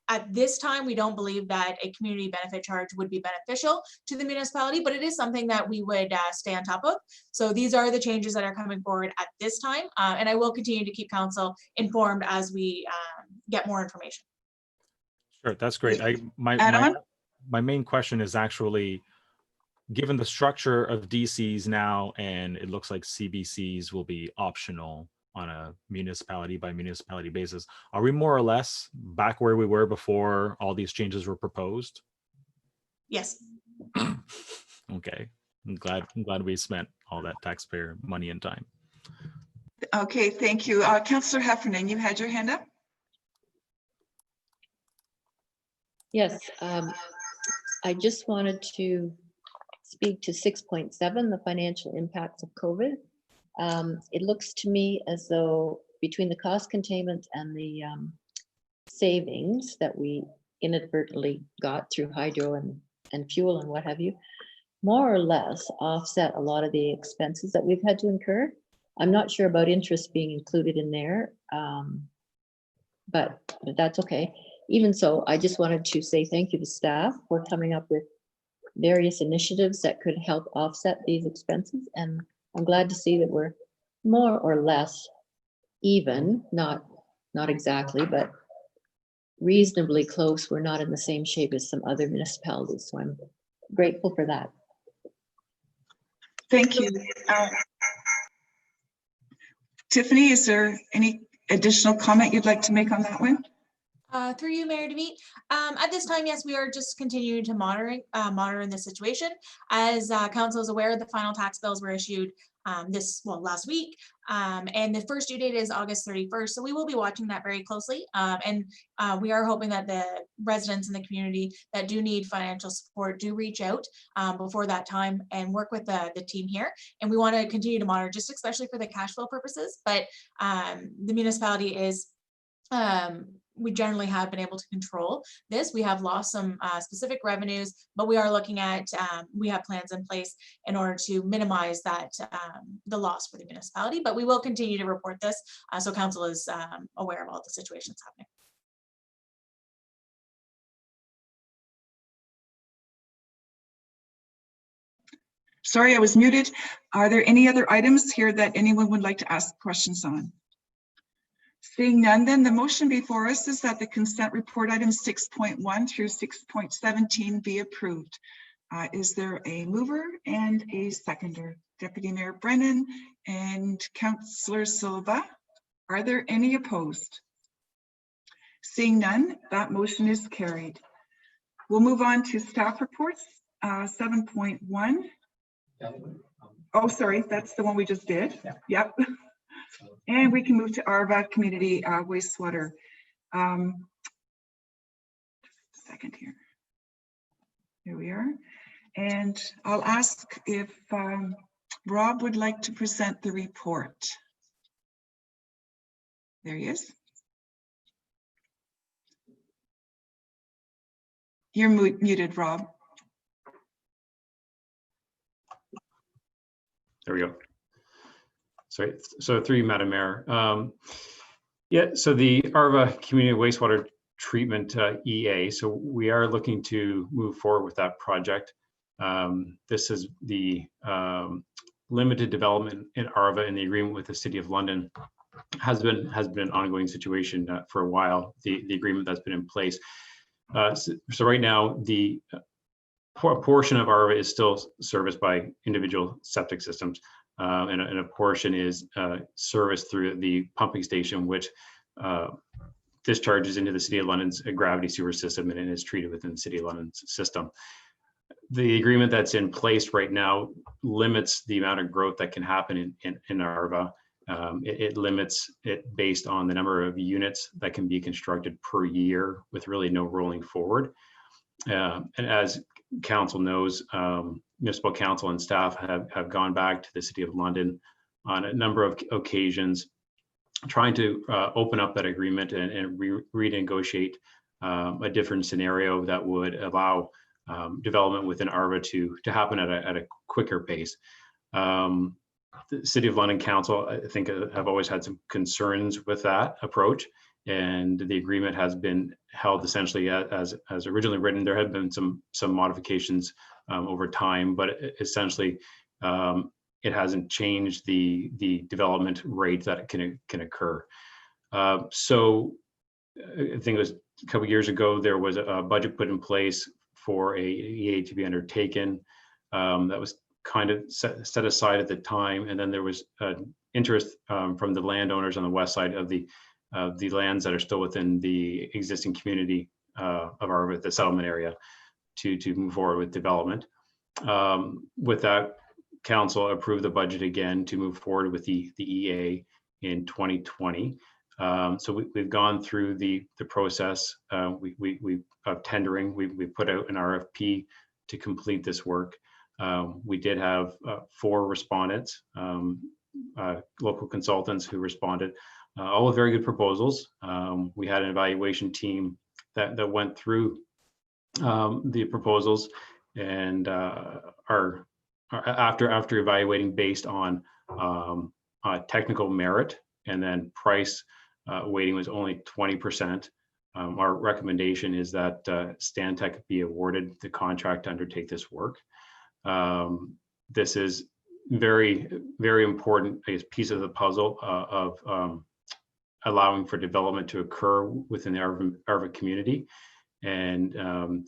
at this time, we don't believe that a community benefit charge would be beneficial to the municipality, but it is something that we would stay on top of. So these are the changes that are coming forward at this time. And I will continue to keep council informed as we get more information. Sure, that's great. My main question is actually, given the structure of DCs now, and it looks like CBCs will be optional on a municipality by municipality basis, are we more or less back where we were before all these changes were proposed? Yes. Okay, I'm glad we spent all that taxpayer money and time. Okay, thank you. Councillor Heffernan, you had your hand up. Yes, I just wanted to speak to 6.7, the financial impacts of COVID. It looks to me as though between the cost containment and the savings that we inadvertently got through hydro and fuel and what have you, more or less offset a lot of the expenses that we've had to incur. I'm not sure about interest being included in there, but that's okay. Even so, I just wanted to say thank you to staff for coming up with various initiatives that could help offset these expenses. And I'm glad to see that we're more or less even, not exactly, but reasonably close. We're not in the same shape as some other municipalities. So I'm grateful for that. Thank you. Tiffany, is there any additional comment you'd like to make on that one? Through you, Mayor DeVete. At this time, yes, we are just continuing to monitor the situation. As council is aware, the final tax bills were issued last week, and the first due date is August 31st. So we will be watching that very closely, and we are hoping that the residents in the community that do need financial support do reach out before that time and work with the team here. And we want to continue to monitor, just especially for the cash flow purposes. But the municipality is we generally have been able to control this. We have lost some specific revenues, but we are looking at, we have plans in place in order to minimize that, the loss for the municipality, but we will continue to report this. So council is aware of all the situations happening. Sorry, I was muted. Are there any other items here that anyone would like to ask questions on? Seeing none, then the motion before us is that the consent report items 6.1 through 6.17 be approved. Is there a mover and a seconder? Deputy Mayor Brennan and Councillor Silva. Are there any opposed? Seeing none, that motion is carried. We'll move on to staff reports, 7.1. Oh, sorry, that's the one we just did. Yep. And we can move to ARVA community wastewater. Just a second here. Here we are. And I'll ask if Rob would like to present the report. There he is. You're muted, Rob. There we go. Sorry. So through you, Madam Mayor. Yeah, so the ARVA Community Wastewater Treatment EA. So we are looking to move forward with that project. This is the limited development in ARVA in the agreement with the City of London has been an ongoing situation for a while. The agreement that's been in place. So right now, the portion of ARVA is still serviced by individual septic systems, and a portion is serviced through the pumping station, which discharges into the City of London's gravity sewer system and is treated within the City of London's system. The agreement that's in place right now limits the amount of growth that can happen in ARVA. It limits it based on the number of units that can be constructed per year with really no rolling forward. And as council knows, municipal council and staff have gone back to the City of London on a number of occasions, trying to open up that agreement and renegotiate a different scenario that would allow development within ARVA to happen at a quicker pace. The City of London Council, I think, have always had some concerns with that approach, and the agreement has been held essentially as originally written. There have been some modifications over time, but essentially it hasn't changed the development rate that can occur. So I think it was a couple of years ago, there was a budget put in place for a EA to be undertaken that was kind of set aside at the time, and then there was interest from the landowners on the west side of the lands that are still within the existing community of the settlement area to move forward with development. With that, council approved the budget again to move forward with the EA in 2020. So we've gone through the process. We of tendering. We put out an RFP to complete this work. We did have 4 respondents, local consultants who responded, all with very good proposals. We had an evaluation team that went through the proposals, and after evaluating based on technical merit and then price, weighting was only 20%. Our recommendation is that Stantec be awarded the contract to undertake this work. This is very, very important piece of the puzzle of allowing for development to occur within the ARVA community, and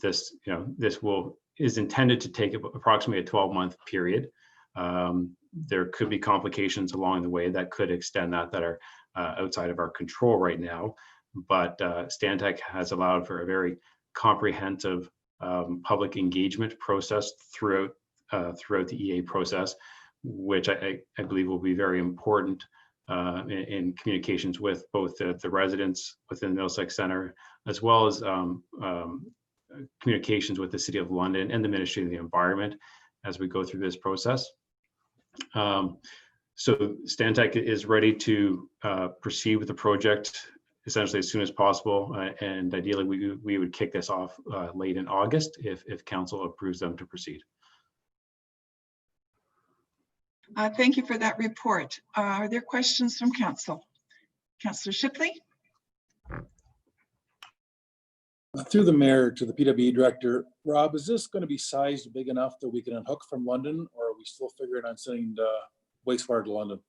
this is intended to take approximately a 12-month period. There could be complications along the way that could extend that are outside of our control right now, but Stantec has allowed for a very comprehensive public engagement process throughout the EA process, which I believe will be very important in communications with both the residents within the Middlesex Centre, as well as communications with the City of London and the Ministry of the Environment as we go through this process. So Stantec is ready to proceed with the project essentially as soon as possible, and ideally we would kick this off late in August if council approves them to proceed. Thank you for that report. Are there questions from council? Councillor Shipley? Through the mayor to the PWE director, Rob, is this going to be sized big enough that we can unhook from London, or are we still figuring on sending the wastewater to London?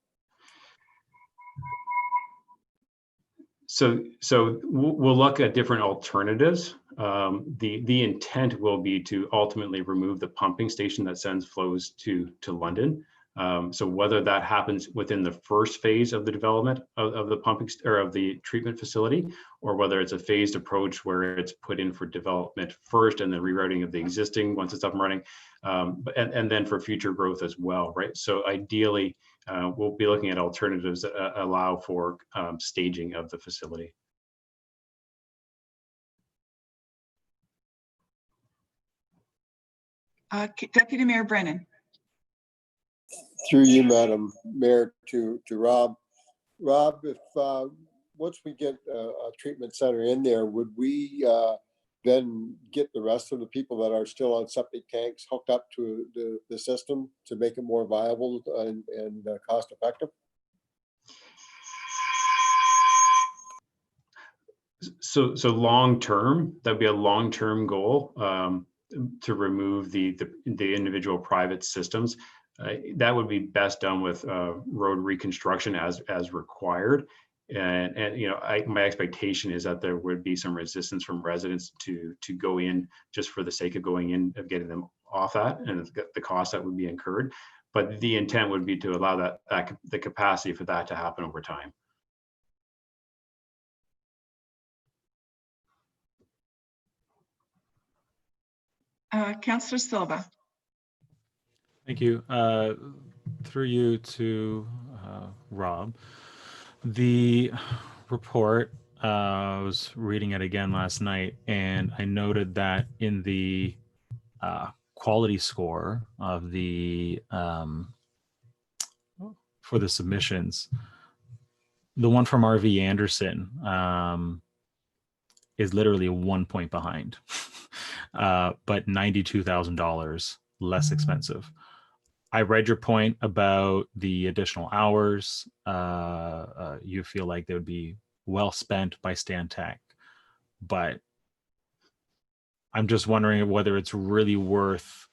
So we'll look at different alternatives. The intent will be to ultimately remove the pumping station that sends flows to London. So whether that happens within the first phase of the development of the pumping or of the treatment facility, or whether it's a phased approach where it's put in for development first and then rerouting of the existing once it's up and running, and then for future growth as well, right? So ideally, we'll be looking at alternatives that allow for staging of the facility. Deputy Mayor Brennan. Through you, Madam Mayor, to Rob. Rob, if once we get a treatment center in there, would we then get the rest of the people that are still on septic tanks hooked up to the system to make it more viable and cost effective? So long term, that'd be a long term goal, to remove the individual private systems. That would be best done with road reconstruction as required. And you know, my expectation is that there would be some resistance from residents to go in just for the sake of going in, of getting them off that, and the cost that would be incurred. But the intent would be to allow the capacity for that to happen over time. Councillor Silva. Thank you. Through you to Rob. The report, I was reading it again last night, and I noted that in the quality score of the for the submissions, the one from RV Anderson is literally 1 point behind, but $92,000 less expensive. I read your point about the additional hours. You feel like they would be well spent by Stantec, but I'm just wondering whether it's really worth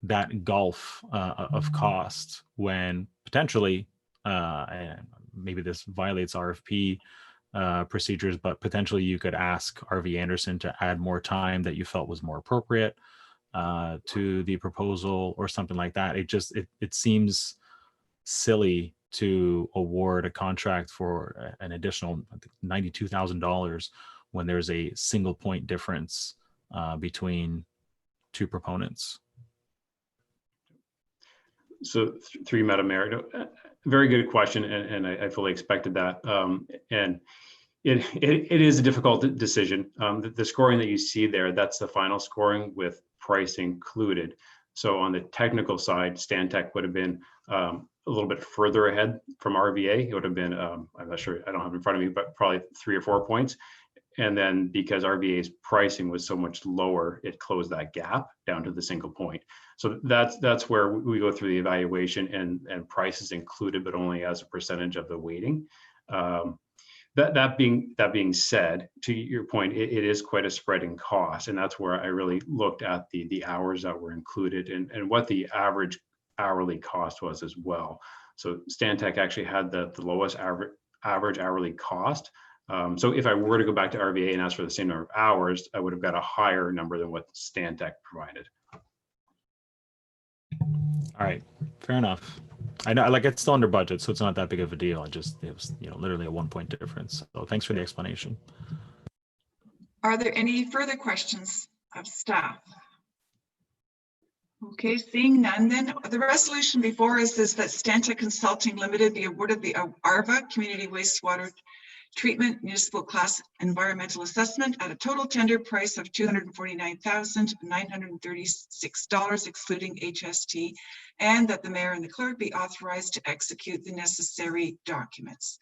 that gulf of cost when potentially, and maybe this violates RFP procedures, but potentially you could ask RV Anderson to add more time that you felt was more appropriate to the proposal or something like that. It seems silly to award a contract for an additional $92,000 when there's a single point difference between two proponents. So through you, Madam Mayor, very good question, and I fully expected that. And it is a difficult decision. The scoring that you see there, that's the final scoring with price included. So on the technical side, Stantec would have been a little bit further ahead from RVA. It would have been, I'm not sure, I don't have it in front of me, but probably 3 or 4 points. And then because RVA's pricing was so much lower, it closed that gap down to the single point. So that's where we go through the evaluation, and price is included, but only as a percentage of the weighting. That being said, to your point, it is quite a spread in cost, and that's where I really looked at the hours that were included and what the average hourly cost was as well. So Stantec actually had the lowest average hourly cost. So if I were to go back to RVA and ask for the same number of hours, I would have got a higher number than what Stantec provided. All right, fair enough. I know, like, it's still under budget, so it's not that big of a deal. It was, you know, literally a 1 point difference. So thanks for the explanation. Are there any further questions of staff? Okay, seeing none, then the resolution before us is that Stantec Consulting Limited be awarded the ARVA Community Wastewater Treatment Municipal Class Environmental Assessment at a total tender price of $249,936, excluding HST, and that the mayor and the clerk be authorized to execute the necessary documents.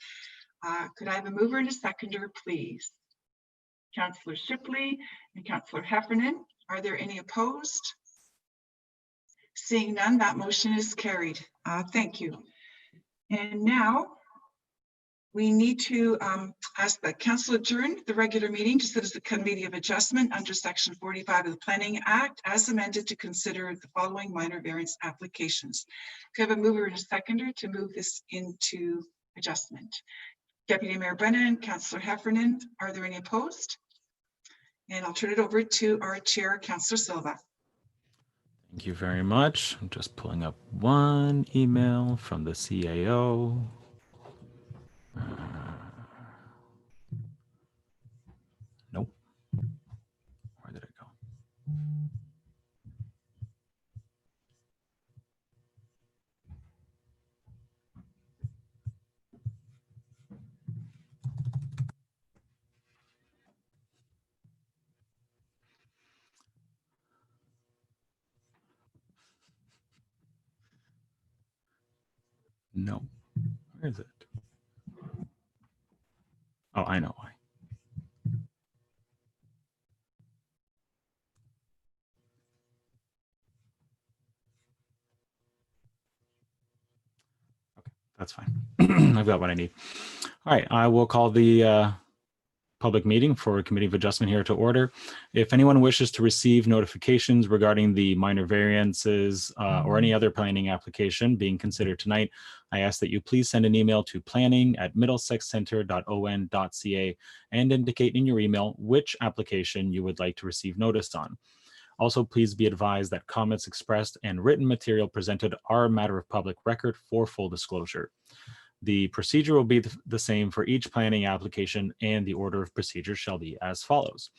Could I have a mover and a seconder, please? Councillor Shipley and Councillor Heffernan. Are there any opposed? Seeing none, that motion is carried. Thank you. And now we need to ask that council adjourn the regular meeting to sit as a committee of adjustment under section 45 of the Planning Act as amended to consider the following minor variance applications. Could I have a mover and a seconder to move this into adjustment? Deputy Mayor Brennan, Councillor Heffernan, are there any opposed? And I'll turn it over to our chair, Councillor Silva. Thank you very much. I'm just pulling up one email from the CAO. Nope. Where did it go? No. Where is it? Oh, I know why. that's fine. I've got what I need. All right, I will call the public meeting for Committee of Adjustment here to order. If anyone wishes to receive notifications regarding the minor variances or any other planning application being considered tonight, I ask that you please send an email to planning@middlesexcenter.on.ca and indicate in your email which application you would like to receive notice on. Also, please be advised that comments expressed and written material presented are a matter of public record for full disclosure. The procedure will be the same for each planning application, and the order of procedure shall be as follows.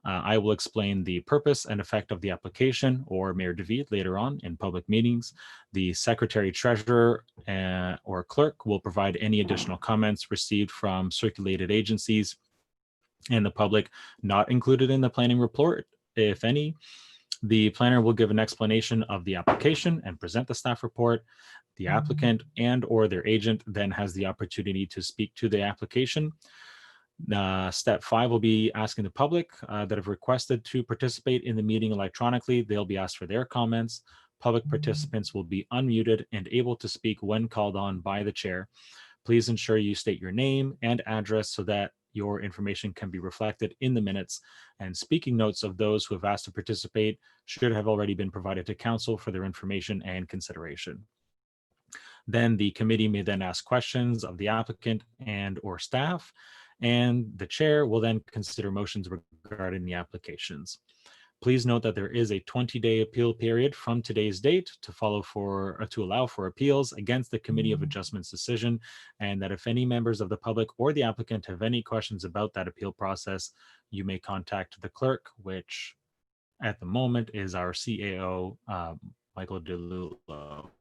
I will explain the purpose and effect of the application, or Mayor DeVete, later on in public meetings. The Secretary Treasurer or Clerk will provide any additional comments received from circulated agencies and the public not included in the planning report, if any. The planner will give an explanation of the application and present the staff report. The applicant and or their agent then has the opportunity to speak to the application. Step 5 will be asking the public that have requested to participate in the meeting electronically. They'll be asked for their comments. Public participants will be unmuted and able to speak when called on by the chair. Please ensure you state your name and address so that your information can be reflected in the minutes, and speaking notes of those who have asked to participate should have already been provided to council for their information and consideration. Then the committee may then ask questions of the applicant and or staff, and the chair will then consider motions regarding the applications. Please note that there is a 20-day appeal period from today's date to allow for appeals against the Committee of Adjustments decision, and that if any members of the public or the applicant have any questions about that appeal process, you may contact the clerk, which at the moment is our CAO, Michael DeLulo.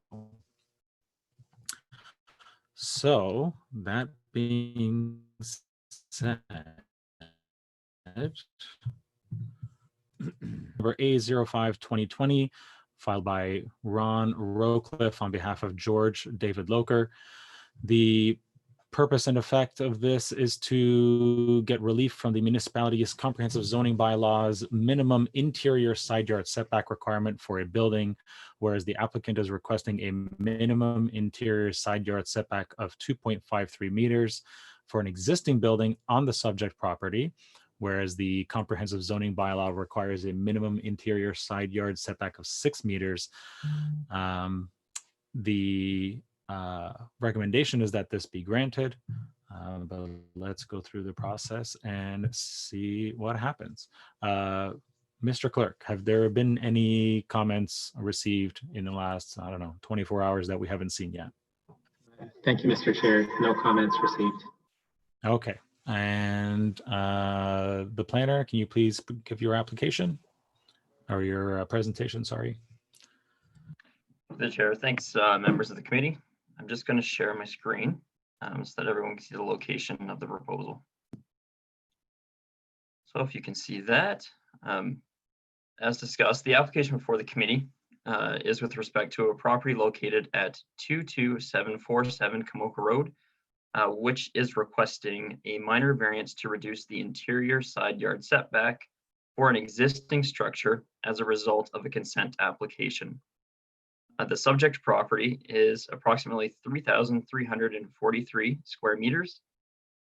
So that being said, number A05-2020, filed by Ron Rowcliffe on behalf of George David Loker. The purpose and effect of this is to get relief from the municipality's comprehensive zoning bylaws minimum interior side yard setback requirement for a building, whereas the applicant is requesting a minimum interior side yard setback of 2.53 meters for an existing building on the subject property, whereas the comprehensive zoning bylaw requires a minimum interior side yard setback of 6 meters. The recommendation is that this be granted, but let's go through the process and see what happens. Mr. Clerk, have there been any comments received in the last, 24 hours that we haven't seen yet? Thank you, Mr. Chair. No comments received. Okay. And the planner, can you please give your application or your presentation, sorry. The chair, thanks members of the committee. I'm just going to share my screen so that everyone can see the location of the proposal. So if you can see that, as discussed, the application before the committee is with respect to a property located at 22747 Kamoka Road, which is requesting a minor variance to reduce the interior side yard setback for an existing structure as a result of a consent application. The subject property is approximately 3,343 square meters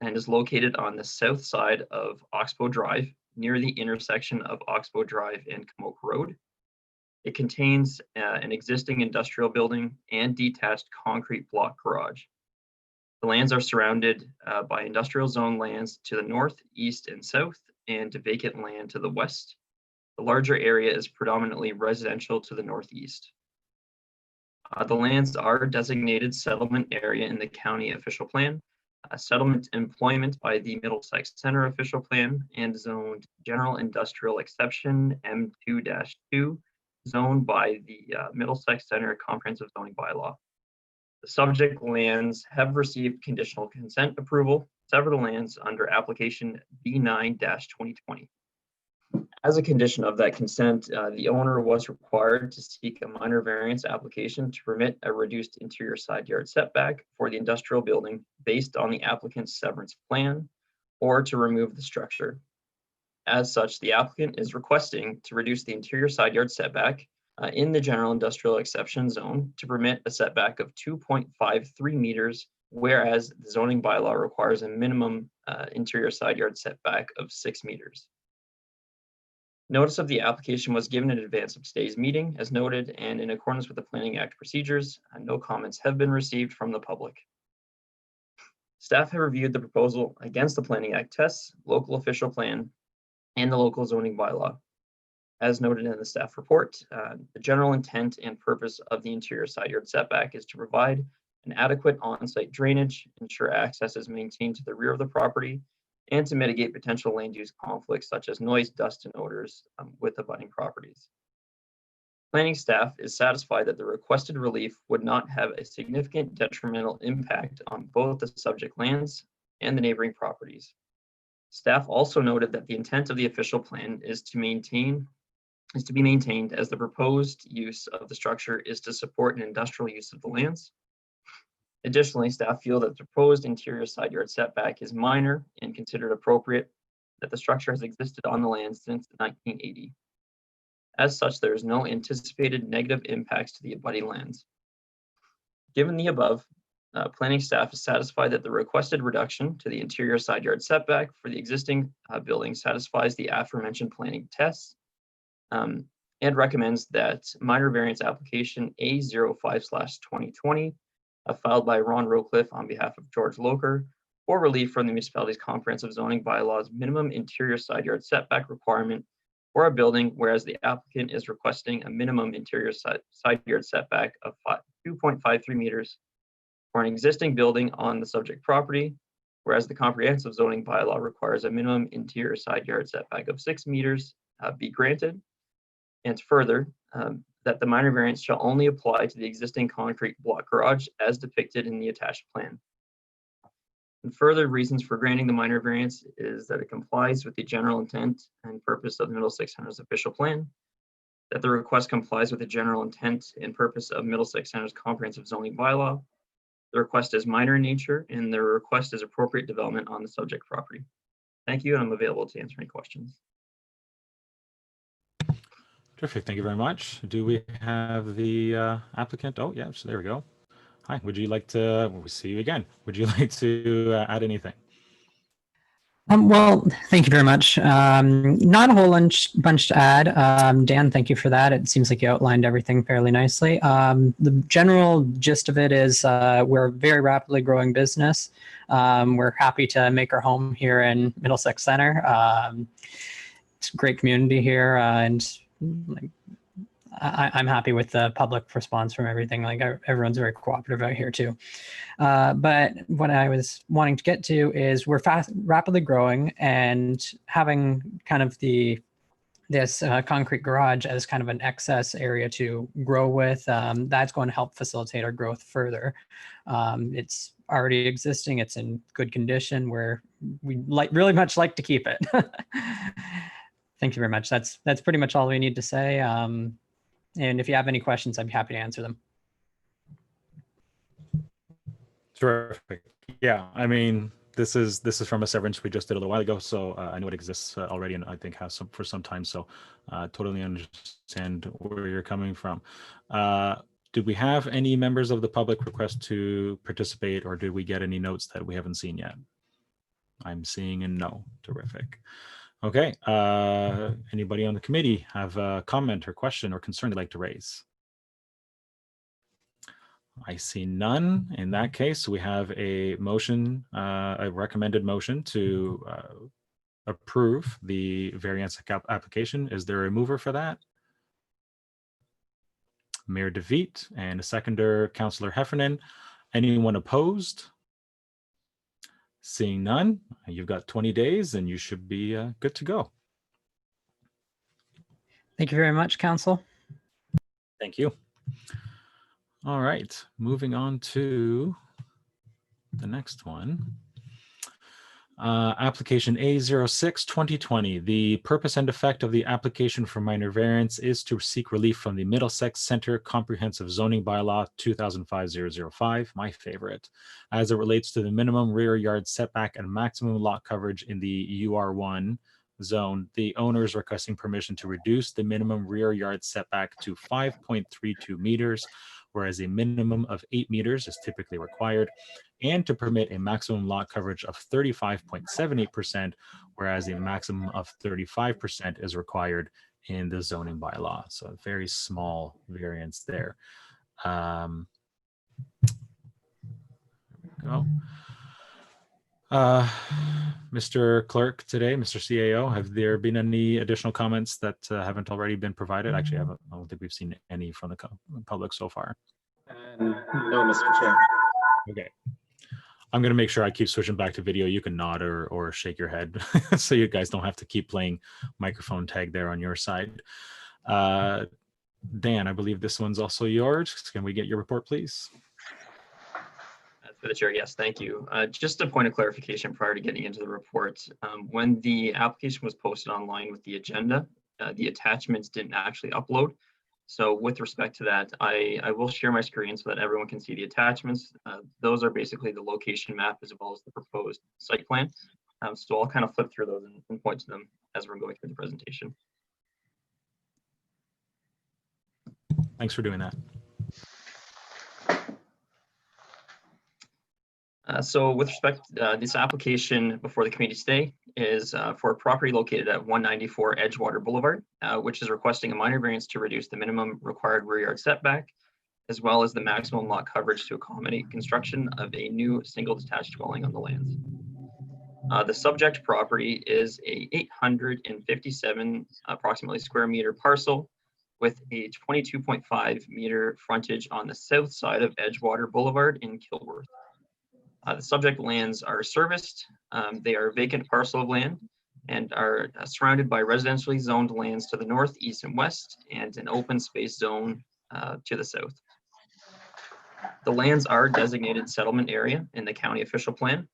and is located on the south side of Oxbow Drive, near the intersection of Oxbow Drive and Kamoka Road. It contains an existing industrial building and detached concrete block garage. The lands are surrounded by industrial zone lands to the north, east, and south, and vacant land to the west. The larger area is predominantly residential to the northeast. The lands are designated settlement area in the county official plan, settlement employment by the Middlesex Center official plan, and zoned general industrial exception M2-2, zoned by the Middlesex Center comprehensive zoning bylaw. The subject lands have received conditional consent approval, several lands under application B9-2020. As a condition of that consent, the owner was required to seek a minor variance application to permit a reduced interior side yard setback for the industrial building based on the applicant's severance plan, or to remove the structure. As such, the applicant is requesting to reduce the interior side yard setback in the general industrial exception zone to permit a setback of 2.53 meters, whereas the zoning bylaw requires a minimum interior side yard setback of 6 meters. Notice of the application was given in advance of today's meeting, as noted, and in accordance with the Planning Act procedures, no comments have been received from the public. Staff have reviewed the proposal against the Planning Act tests, local official plan, and the local zoning bylaw. As noted in the staff report, the general intent and purpose of the interior side yard setback is to provide an adequate on-site drainage, ensure access is maintained to the rear of the property, and to mitigate potential land use conflicts such as noise, dust, and odors with abutting properties. Planning staff is satisfied that the requested relief would not have a significant detrimental impact on both the subject lands and the neighboring properties. Staff also noted that the intent of the official plan is to be maintained as the proposed use of the structure is to support an industrial use of the lands. Additionally, staff feel that the proposed interior side yard setback is minor and considered appropriate, that the structure has existed on the land since 1980. As such, there is no anticipated negative impacts to the abutting lands. Given the above, planning staff is satisfied that the requested reduction to the interior side yard setback for the existing building satisfies the aforementioned planning tests, and recommends that minor variance application A05/2020 filed by Ron Rowcliffe on behalf of George Loker for relief from the municipality's comprehensive zoning bylaws minimum interior side yard setback requirement for a building, whereas the applicant is requesting a minimum interior side yard setback of 2.53 meters for an existing building on the subject property, whereas the comprehensive zoning bylaw requires a minimum interior side yard setback of 6 meters be granted. And further, that the minor variance shall only apply to the existing concrete block garage as depicted in the attached plan. And further reasons for granting the minor variance is that it complies with the general intent and purpose of the Middlesex Center's official plan, that the request complies with the general intent and purpose of Middlesex Center's comprehensive zoning bylaw. The request is minor in nature, and the request is appropriate development on the subject property. Thank you, and I'm available to answer any questions. Terrific. Thank you very much. Do we have the applicant? Oh, yeah. So there we go. Hi. Would you like to? We see you again. Would you like to add anything? Well, thank you very much. Not a whole bunch to add. Dan, thank you for that. It seems like you outlined everything fairly nicely. The general gist of it is we're a very rapidly growing business. We're happy to make our home here in Middlesex Center. It's a great community here, and I'm happy with the public response from everything. Like everyone's very cooperative out here too. But what I was wanting to get to is we're rapidly growing, and having kind of this concrete garage as kind of an excess area to grow with, that's going to help facilitate our growth further. It's already existing. It's in good condition where we really much like to keep it. Thank you very much. That's pretty much all we need to say. And if you have any questions, I'd be happy to answer them. Terrific. Yeah, I mean, this is from a severance we just did a little while ago, so I know it exists already, and I think has some for some time. So totally understand where you're coming from. Did we have any members of the public request to participate, or did we get any notes that we haven't seen yet? I'm seeing a no. Terrific. Okay. Anybody on the committee have a comment or question or concern they'd like to raise? I see none. In that case, we have a motion, a recommended motion to approve the variance application. Is there a mover for that? Mayor DeVete and a seconder, Councillor Heffernan. Anyone opposed? Seeing none, you've got 20 days and you should be good to go. Thank you very much, Council. Thank you. All right, moving on to the next one. Application A06-2020. The purpose and effect of the application for minor variance is to seek relief from the Middlesex Center Comprehensive Zoning Bylaw 2005-005, my favorite, as it relates to the minimum rear yard setback and maximum lot coverage in the UR1 zone, the owner is requesting permission to reduce the minimum rear yard setback to 5.32 meters, whereas a minimum of 8 meters is typically required, and to permit a maximum lot coverage of 35.78%, whereas a maximum of 35% is required in the zoning bylaw. So a very small variance there. There we go. Mr. Clerk today, Mr. CAO, have there been any additional comments that haven't already been provided? Actually, I don't think we've seen any from the public so far. No, Mr. Chair. Okay. I'm going to make sure I keep switching back to video. You can nod or shake your head so you guys don't have to keep playing microphone tag there on your side. Dan, I believe this one's also yours. Can we get your report, please? For the chair, yes, thank you. Just a point of clarification prior to getting into the report. When the application was posted online with the agenda, the attachments didn't actually upload. So with respect to that, I will share my screen so that everyone can see the attachments. Those are basically the location map as well as the proposed site plan. So I'll kind of flip through those and point to them as we're going through the presentation. Thanks for doing that. So with respect, this application before the committee today is for a property located at 194 Edgewater Boulevard, which is requesting a minor variance to reduce the minimum required rear yard setback, as well as the maximum lot coverage to accommodate construction of a new single detached dwelling on the lands. The subject property is a 857 approximately square meter parcel with a 22.5 meter frontage on the south side of Edgewater Boulevard in Kilworth. The subject lands are serviced. They are a vacant parcel of land and are surrounded by residentially zoned lands to the north, east, and west, and an open space zone to the south. The lands are designated settlement area in the county official plan,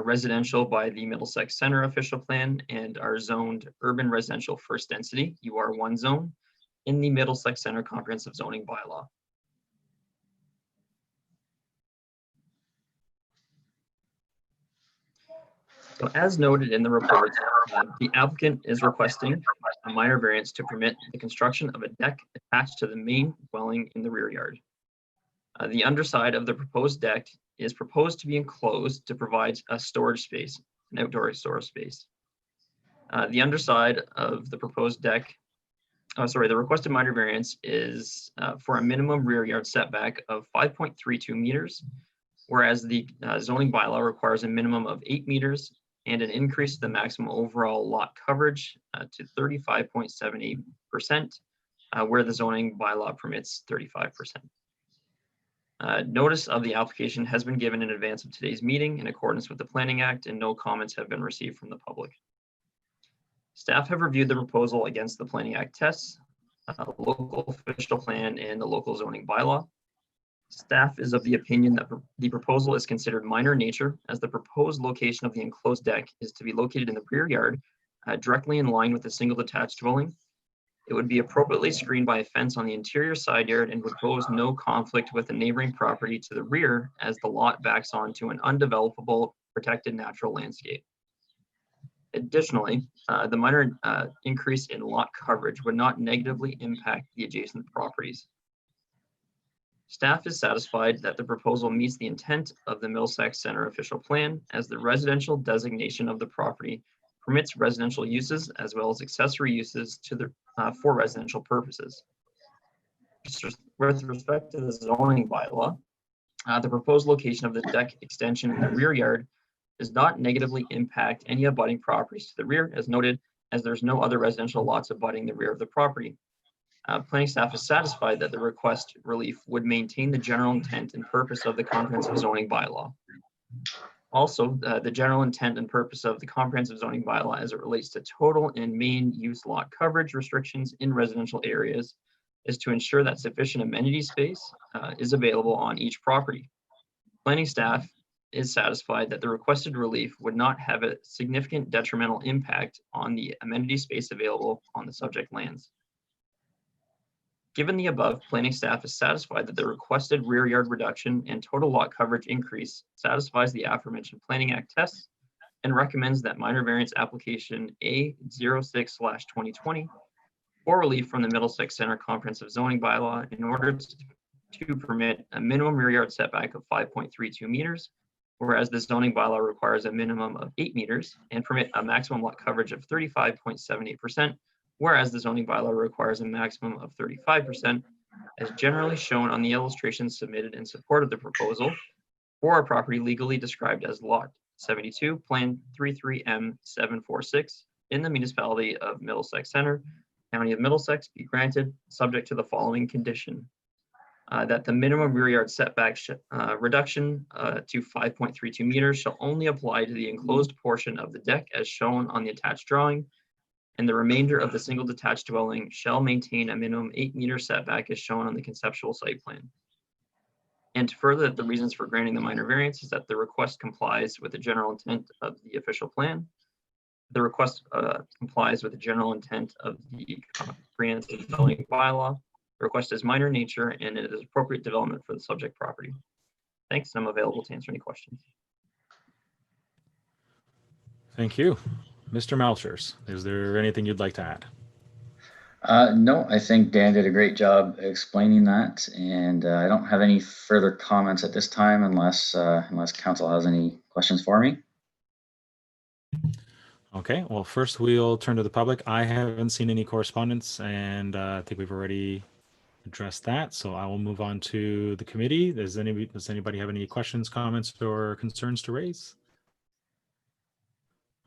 residential by the Middlesex Center official plan, and are zoned urban residential first density, UR1 zone, in the Middlesex Center comprehensive zoning bylaw. So as noted in the report, the applicant is requesting a minor variance to permit the construction of a deck attached to the main dwelling in the rear yard. The underside of the proposed deck is proposed to be enclosed to provide a storage space, an outdoor storage space. The underside of the proposed deck, the requested minor variance is for a minimum rear yard setback of 5.32 meters, whereas the zoning bylaw requires a minimum of 8 meters and an increase to the maximum overall lot coverage to 35.78%, where the zoning bylaw permits 35%. Notice of the application has been given in advance of today's meeting in accordance with the Planning Act, and no comments have been received from the public. Staff have reviewed the proposal against the Planning Act tests, local official plan, and the local zoning bylaw. Staff is of the opinion that the proposal is considered minor in nature, as the proposed location of the enclosed deck is to be located in the rear yard, directly in line with a single detached dwelling. It would be appropriately screened by a fence on the interior side yard and would pose no conflict with the neighboring property to the rear, as the lot backs onto an undevelopable protected natural landscape. Additionally, the minor increase in lot coverage would not negatively impact the adjacent properties. Staff is satisfied that the proposal meets the intent of the Middlesex Center official plan, as the residential designation of the property permits residential uses as well as accessory uses to the for residential purposes. With respect to the zoning bylaw, the proposed location of the deck extension in the rear yard does not negatively impact any abutting properties to the rear, as noted, as there's no other residential lots abutting the rear of the property. Planning staff is satisfied that the request relief would maintain the general intent and purpose of the comprehensive zoning bylaw. Also, the general intent and purpose of the comprehensive zoning bylaw as it relates to total and main use lot coverage restrictions in residential areas is to ensure that sufficient amenity space is available on each property. Planning staff is satisfied that the requested relief would not have a significant detrimental impact on the amenity space available on the subject lands. Given the above, planning staff is satisfied that the requested rear yard reduction and total lot coverage increase satisfies the aforementioned Planning Act tests, and recommends that minor variance application A06/2020 for relief from the Middlesex Center Comprehensive Zoning Bylaw in order to permit a minimum rear yard setback of 5.32 meters, whereas the zoning bylaw requires a minimum of 8 meters, and permit a maximum lot coverage of 35.78%, whereas the zoning bylaw requires a maximum of 35%, as generally shown on the illustration submitted in support of the proposal for a property legally described as Lot 72, Plan 33M746 in the municipality of Middlesex Center, County of Middlesex, be granted, subject to the following condition. That the minimum rear yard setback reduction to 5.32 meters shall only apply to the enclosed portion of the deck as shown on the attached drawing, and the remainder of the single detached dwelling shall maintain a minimum 8-meter setback as shown on the conceptual site plan. And further, the reasons for granting the minor variance is that the request complies with the general intent of the official plan. The request complies with the general intent of the comprehensive zoning bylaw. The request is minor in nature and it is appropriate development for the subject property. Thanks. I'm available to answer any questions. Thank you. Mr. Melchers, is there anything you'd like to add? No, I think Dan did a great job explaining that, and I don't have any further comments at this time unless council has any questions for me. Okay, well, first we'll turn to the public. I haven't seen any correspondence, and I think we've already addressed that, so I will move on to the committee. Does anybody have any questions, comments, or concerns to raise?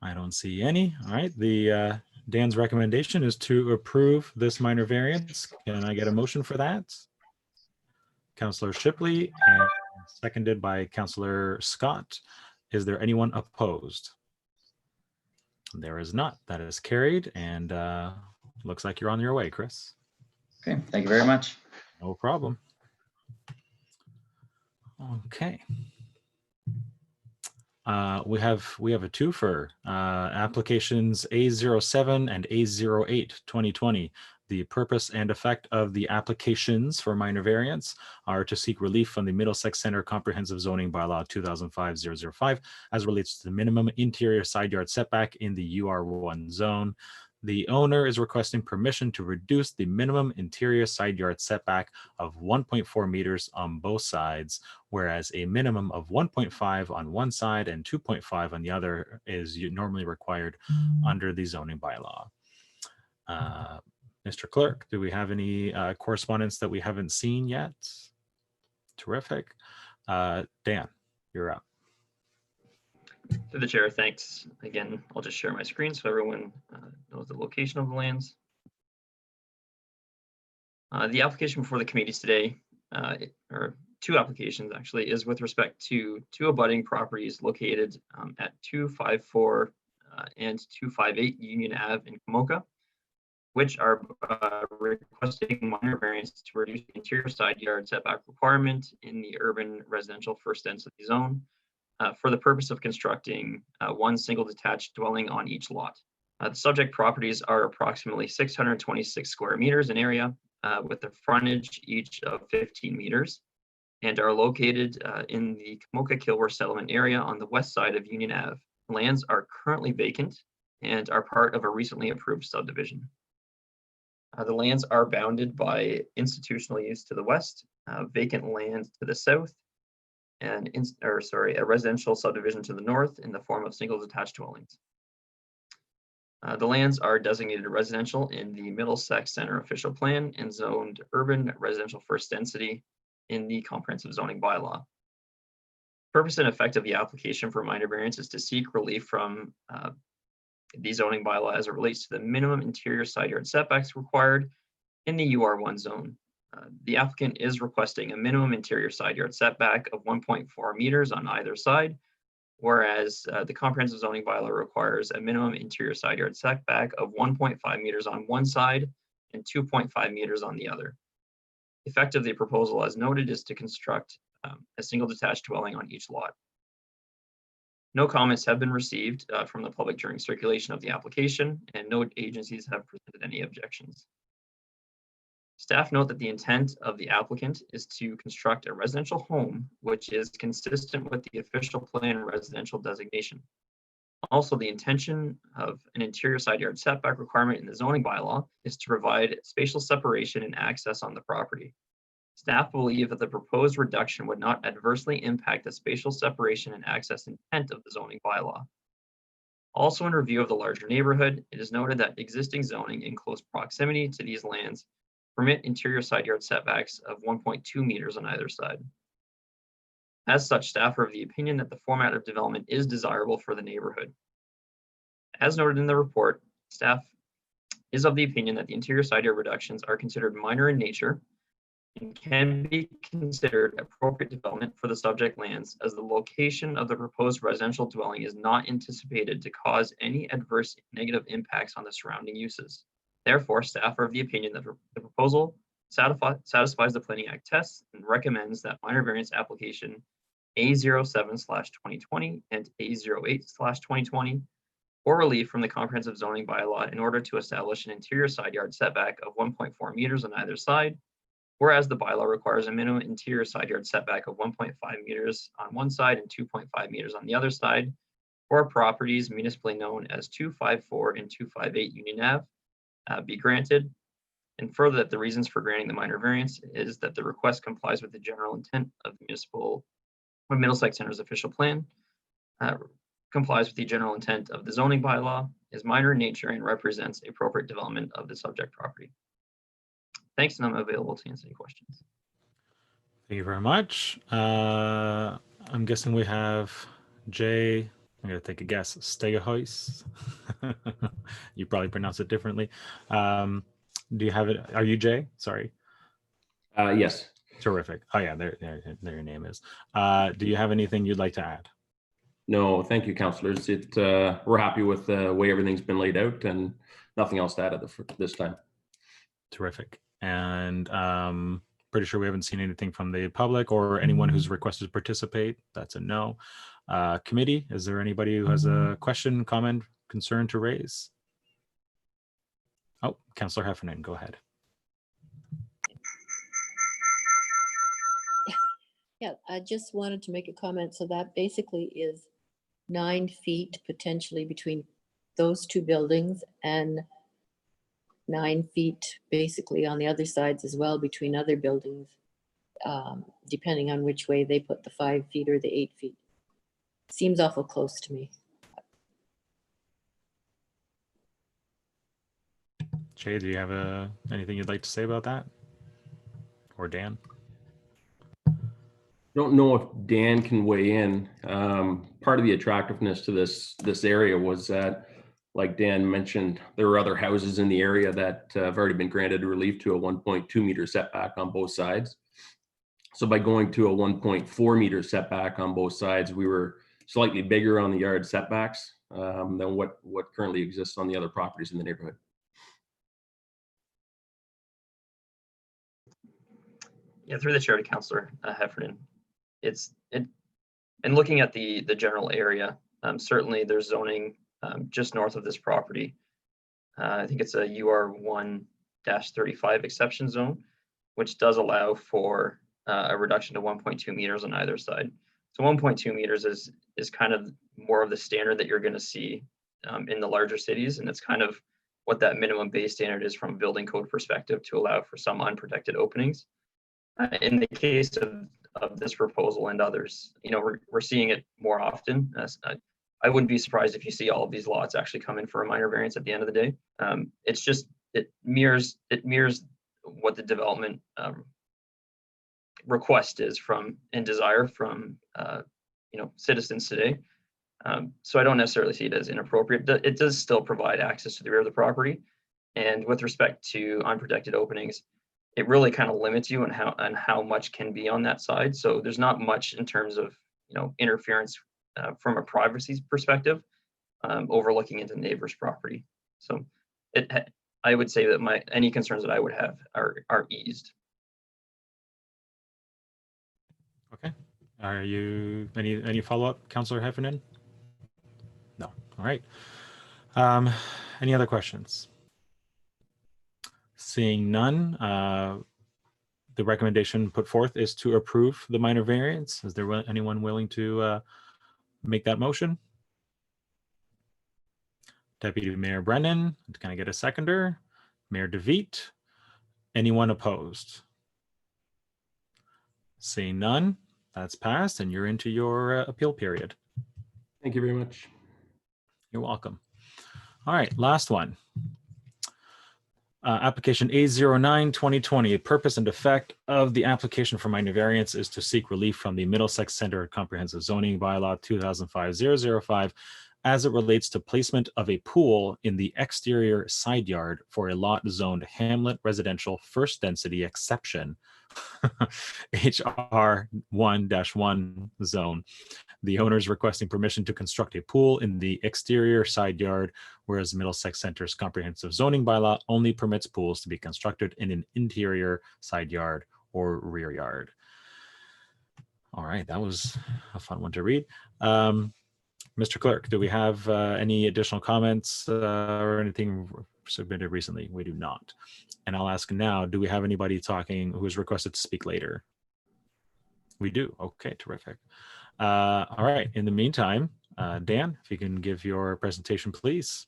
I don't see any. All right, Dan's recommendation is to approve this minor variance. Can I get a motion for that? Councillor Shipley, and seconded by Councillor Scott. Is there anyone opposed? There is not. That is carried, and looks like you're on your way, Chris. Okay, thank you very much. No problem. Okay. We have a twofer, applications A07 and A08 2020. The purpose and effect of the applications for minor variance are to seek relief from the Middlesex Center Comprehensive Zoning Bylaw 2005-005 as relates to the minimum interior side yard setback in the UR1 zone. The owner is requesting permission to reduce the minimum interior side yard setback of 1.4 meters on both sides, whereas a minimum of 1.5 on one side and 2.5 on the other is normally required under the zoning bylaw. Mr. Clerk, do we have any correspondence that we haven't seen yet? Terrific. Dan, you're up. Through the chair, thanks. Again, I'll just share my screen so everyone knows the location of the lands. The application before the committee today, or two applications actually, is with respect to two abutting properties located at 254 and 258 Union Ave in Kamoka, which are requesting minor variance to reduce the interior side yard setback requirement in the urban residential first density zone for the purpose of constructing one single detached dwelling on each lot. The subject properties are approximately 626 square meters in area with a frontage each of 15 meters and are located in the Kamoka-Kilworth settlement area on the west side of Union Ave. Lands are currently vacant and are part of a recently approved subdivision. The lands are bounded by institutional use to the west, vacant land to the south, and a residential subdivision to the north in the form of single detached dwellings. The lands are designated residential in the Middlesex Center official plan and zoned urban residential first density in the comprehensive zoning bylaw. Purpose and effect of the application for minor variance is to seek relief from the zoning bylaw as it relates to the minimum interior side yard setbacks required in the UR1 zone. The applicant is requesting a minimum interior side yard setback of 1.4 meters on either side, whereas the comprehensive zoning bylaw requires a minimum interior side yard setback of 1.5 meters on one side and 2.5 meters on the other. The effect of the proposal, as noted, is to construct a single detached dwelling on each lot. No comments have been received from the public during circulation of the application, and no agencies have presented any objections. Staff note that the intent of the applicant is to construct a residential home, which is consistent with the official plan residential designation. Also, the intention of an interior side yard setback requirement in the zoning bylaw is to provide spatial separation and access on the property. Staff believe that the proposed reduction would not adversely impact the spatial separation and access intent of the zoning bylaw. Also, in review of the larger neighborhood, it is noted that existing zoning in close proximity to these lands permit interior side yard setbacks of 1.2 meters on either side. As such, staff are of the opinion that the format of development is desirable for the neighborhood. As noted in the report, staff is of the opinion that the interior side yard reductions are considered minor in nature and can be considered appropriate development for the subject lands, as the location of the proposed residential dwelling is not anticipated to cause any adverse negative impacts on the surrounding uses. Therefore, staff are of the opinion that the proposal satisfies the Planning Act tests and recommends that minor variance application A07/2020 and A08/2020 or relief from the comprehensive zoning bylaw in order to establish an interior side yard setback of 1.4 meters on either side, whereas the bylaw requires a minimum interior side yard setback of 1.5 meters on one side and 2.5 meters on the other side for properties municipally known as 254 and 258 Union Ave be granted. And further, that the reasons for granting the minor variance is that the request complies with the general intent of the Middlesex Center's official plan, complies with the general intent of the zoning bylaw, is minor in nature, and represents appropriate development of the subject property. Thanks, and I'm available to answer any questions. Thank you very much. I'm guessing we have Jay, I'm going to take a guess, Stegehuis. You probably pronounce it differently. Do you have it? Are you Jay? Sorry. Yes. Terrific. Oh yeah, there your name is. Do you have anything you'd like to add? No, thank you, councillors. We're happy with the way everything's been laid out, and nothing else to add at this time. Terrific. And pretty sure we haven't seen anything from the public or anyone who's requested to participate. That's a no. Committee, is there anybody who has a question, comment, concern to raise? Oh, Councillor Heffernan, go ahead. Yeah, I just wanted to make a comment. So that basically is 9 feet potentially between those two buildings, and 9 feet basically on the other sides as well between other buildings, depending on which way they put the 5 feet or the 8 feet. Seems awful close to me. Jay, do you have anything you'd like to say about that? Or Dan? Don't know if Dan can weigh in. Part of the attractiveness to this area was that, like Dan mentioned, there are other houses in the area that have already been granted relief to a 1.2 meter setback on both sides. So by going to a 1.4 meter setback on both sides, we were slightly bigger on the yard setbacks than what currently exists on the other properties in the neighborhood. Yeah, through the chair to Councillor Heffernan. And looking at the general area, certainly there's zoning just north of this property. I think it's a UR1-35 exception zone, which does allow for a reduction to 1.2 meters on either side. So 1.2 meters is kind of more of the standard that you're going to see in the larger cities, and it's kind of what that minimum base standard is from a building code perspective to allow for some unprotected openings. In the case of this proposal and others, we're seeing it more often. I wouldn't be surprised if you see all of these lots actually come in for a minor variance at the end of the day. It mirrors what the development request is from and desire from citizens today. So I don't necessarily see it as inappropriate. It does still provide access to the rear of the property, and with respect to unprotected openings, it really kind of limits you on how much can be on that side. So there's not much in terms of interference from a privacy perspective, overlooking into the neighbor's property. So I would say that any concerns that I would have are eased. Okay. Are you any follow-up, Councillor Heffernan? No. All right. Any other questions? Seeing none, the recommendation put forth is to approve the minor variance. Is there anyone willing to make that motion? Deputy Mayor Brennan, can I get a seconder? Mayor DeVito, anyone opposed? Seeing none, that's passed and you're into your appeal period. Thank you very much. You're welcome. All right, last one. Application A09-2020. The purpose and effect of the application for minor variance is to seek relief from the Middlesex Center Comprehensive Zoning Bylaw 2005-005 as it relates to placement of a pool in the exterior side yard for a lot zoned hamlet residential first density exception, HR 1-1 zone. The owner is requesting permission to construct a pool in the exterior side yard, whereas Middlesex Center's comprehensive zoning bylaw only permits pools to be constructed in an interior side yard or rear yard. All right, that was a fun one to read. Mr. Clerk, do we have any additional comments or anything submitted recently? We do not. And I'll ask now, do we have anybody talking who is requested to speak later? We do. Okay, terrific. All right. In the meantime, Dan, if you can give your presentation, please.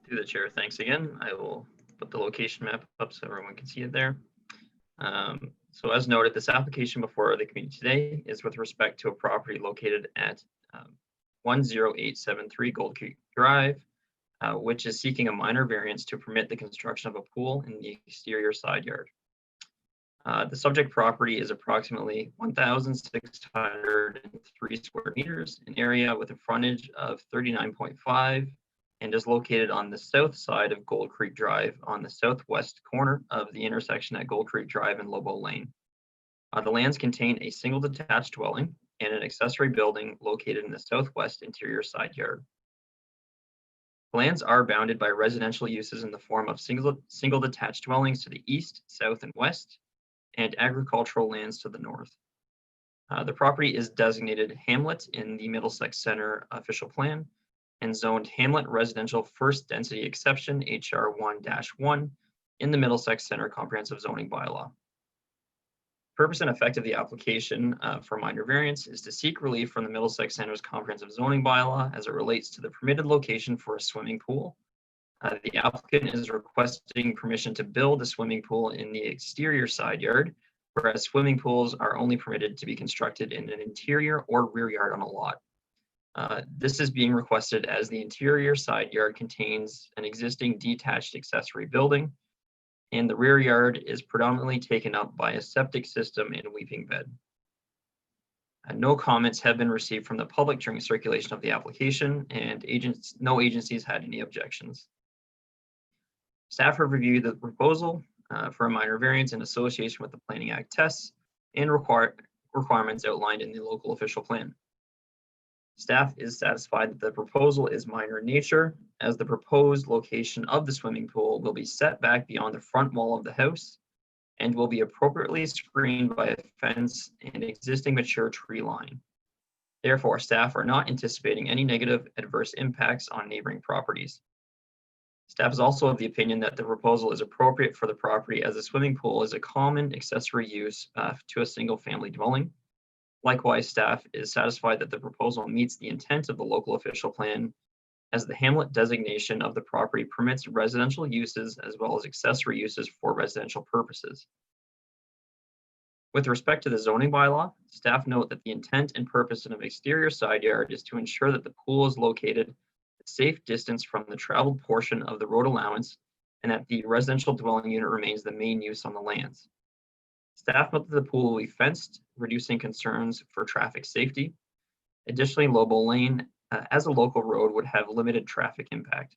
Through the chair, thanks again. I will put the location map up so everyone can see it there. So as noted, this application before the committee today is with respect to a property located at 10873 Gold Creek Drive, which is seeking a minor variance to permit the construction of a pool in the exterior side yard. The subject property is approximately 1,603 square meters, an area with a frontage of 39.5, and is located on the south side of Gold Creek Drive on the southwest corner of the intersection at Gold Creek Drive and Lobo Lane. The lands contain a single detached dwelling and an accessory building located in the southwest interior side yard. The lands are bounded by residential uses in the form of single detached dwellings to the east, south, and west, and agricultural lands to the north. The property is designated hamlet in the Middlesex Center official plan and zoned hamlet residential first density exception HR 1-1 in the Middlesex Center comprehensive zoning bylaw. Purpose and effect of the application for minor variance is to seek relief from the Middlesex Center's comprehensive zoning bylaw as it relates to the permitted location for a swimming pool. The applicant is requesting permission to build a swimming pool in the exterior side yard, whereas swimming pools are only permitted to be constructed in an interior or rear yard on a lot. This is being requested as the interior side yard contains an existing detached accessory building, and the rear yard is predominantly taken up by a septic system and weeping bed. No comments have been received from the public during circulation of the application, and no agencies had any objections. Staff have reviewed the proposal for a minor variance in association with the Planning Act tests and requirements outlined in the local official plan. Staff is satisfied that the proposal is minor in nature, as the proposed location of the swimming pool will be set back beyond the front wall of the house and will be appropriately screened by a fence and existing mature tree line. Therefore, staff are not anticipating any negative adverse impacts on neighboring properties. Staff is also of the opinion that the proposal is appropriate for the property as a swimming pool is a common accessory use to a single family dwelling. Likewise, staff is satisfied that the proposal meets the intent of the local official plan as the hamlet designation of the property permits residential uses as well as accessory uses for residential purposes. With respect to the zoning bylaw, staff note that the intent and purpose of an exterior side yard is to ensure that the pool is located at a safe distance from the traveled portion of the road allowance and that the residential dwelling unit remains the main use on the lands. Staff note that the pool will be fenced, reducing concerns for traffic safety. Additionally, Lobo Lane, as a local road, would have limited traffic impact.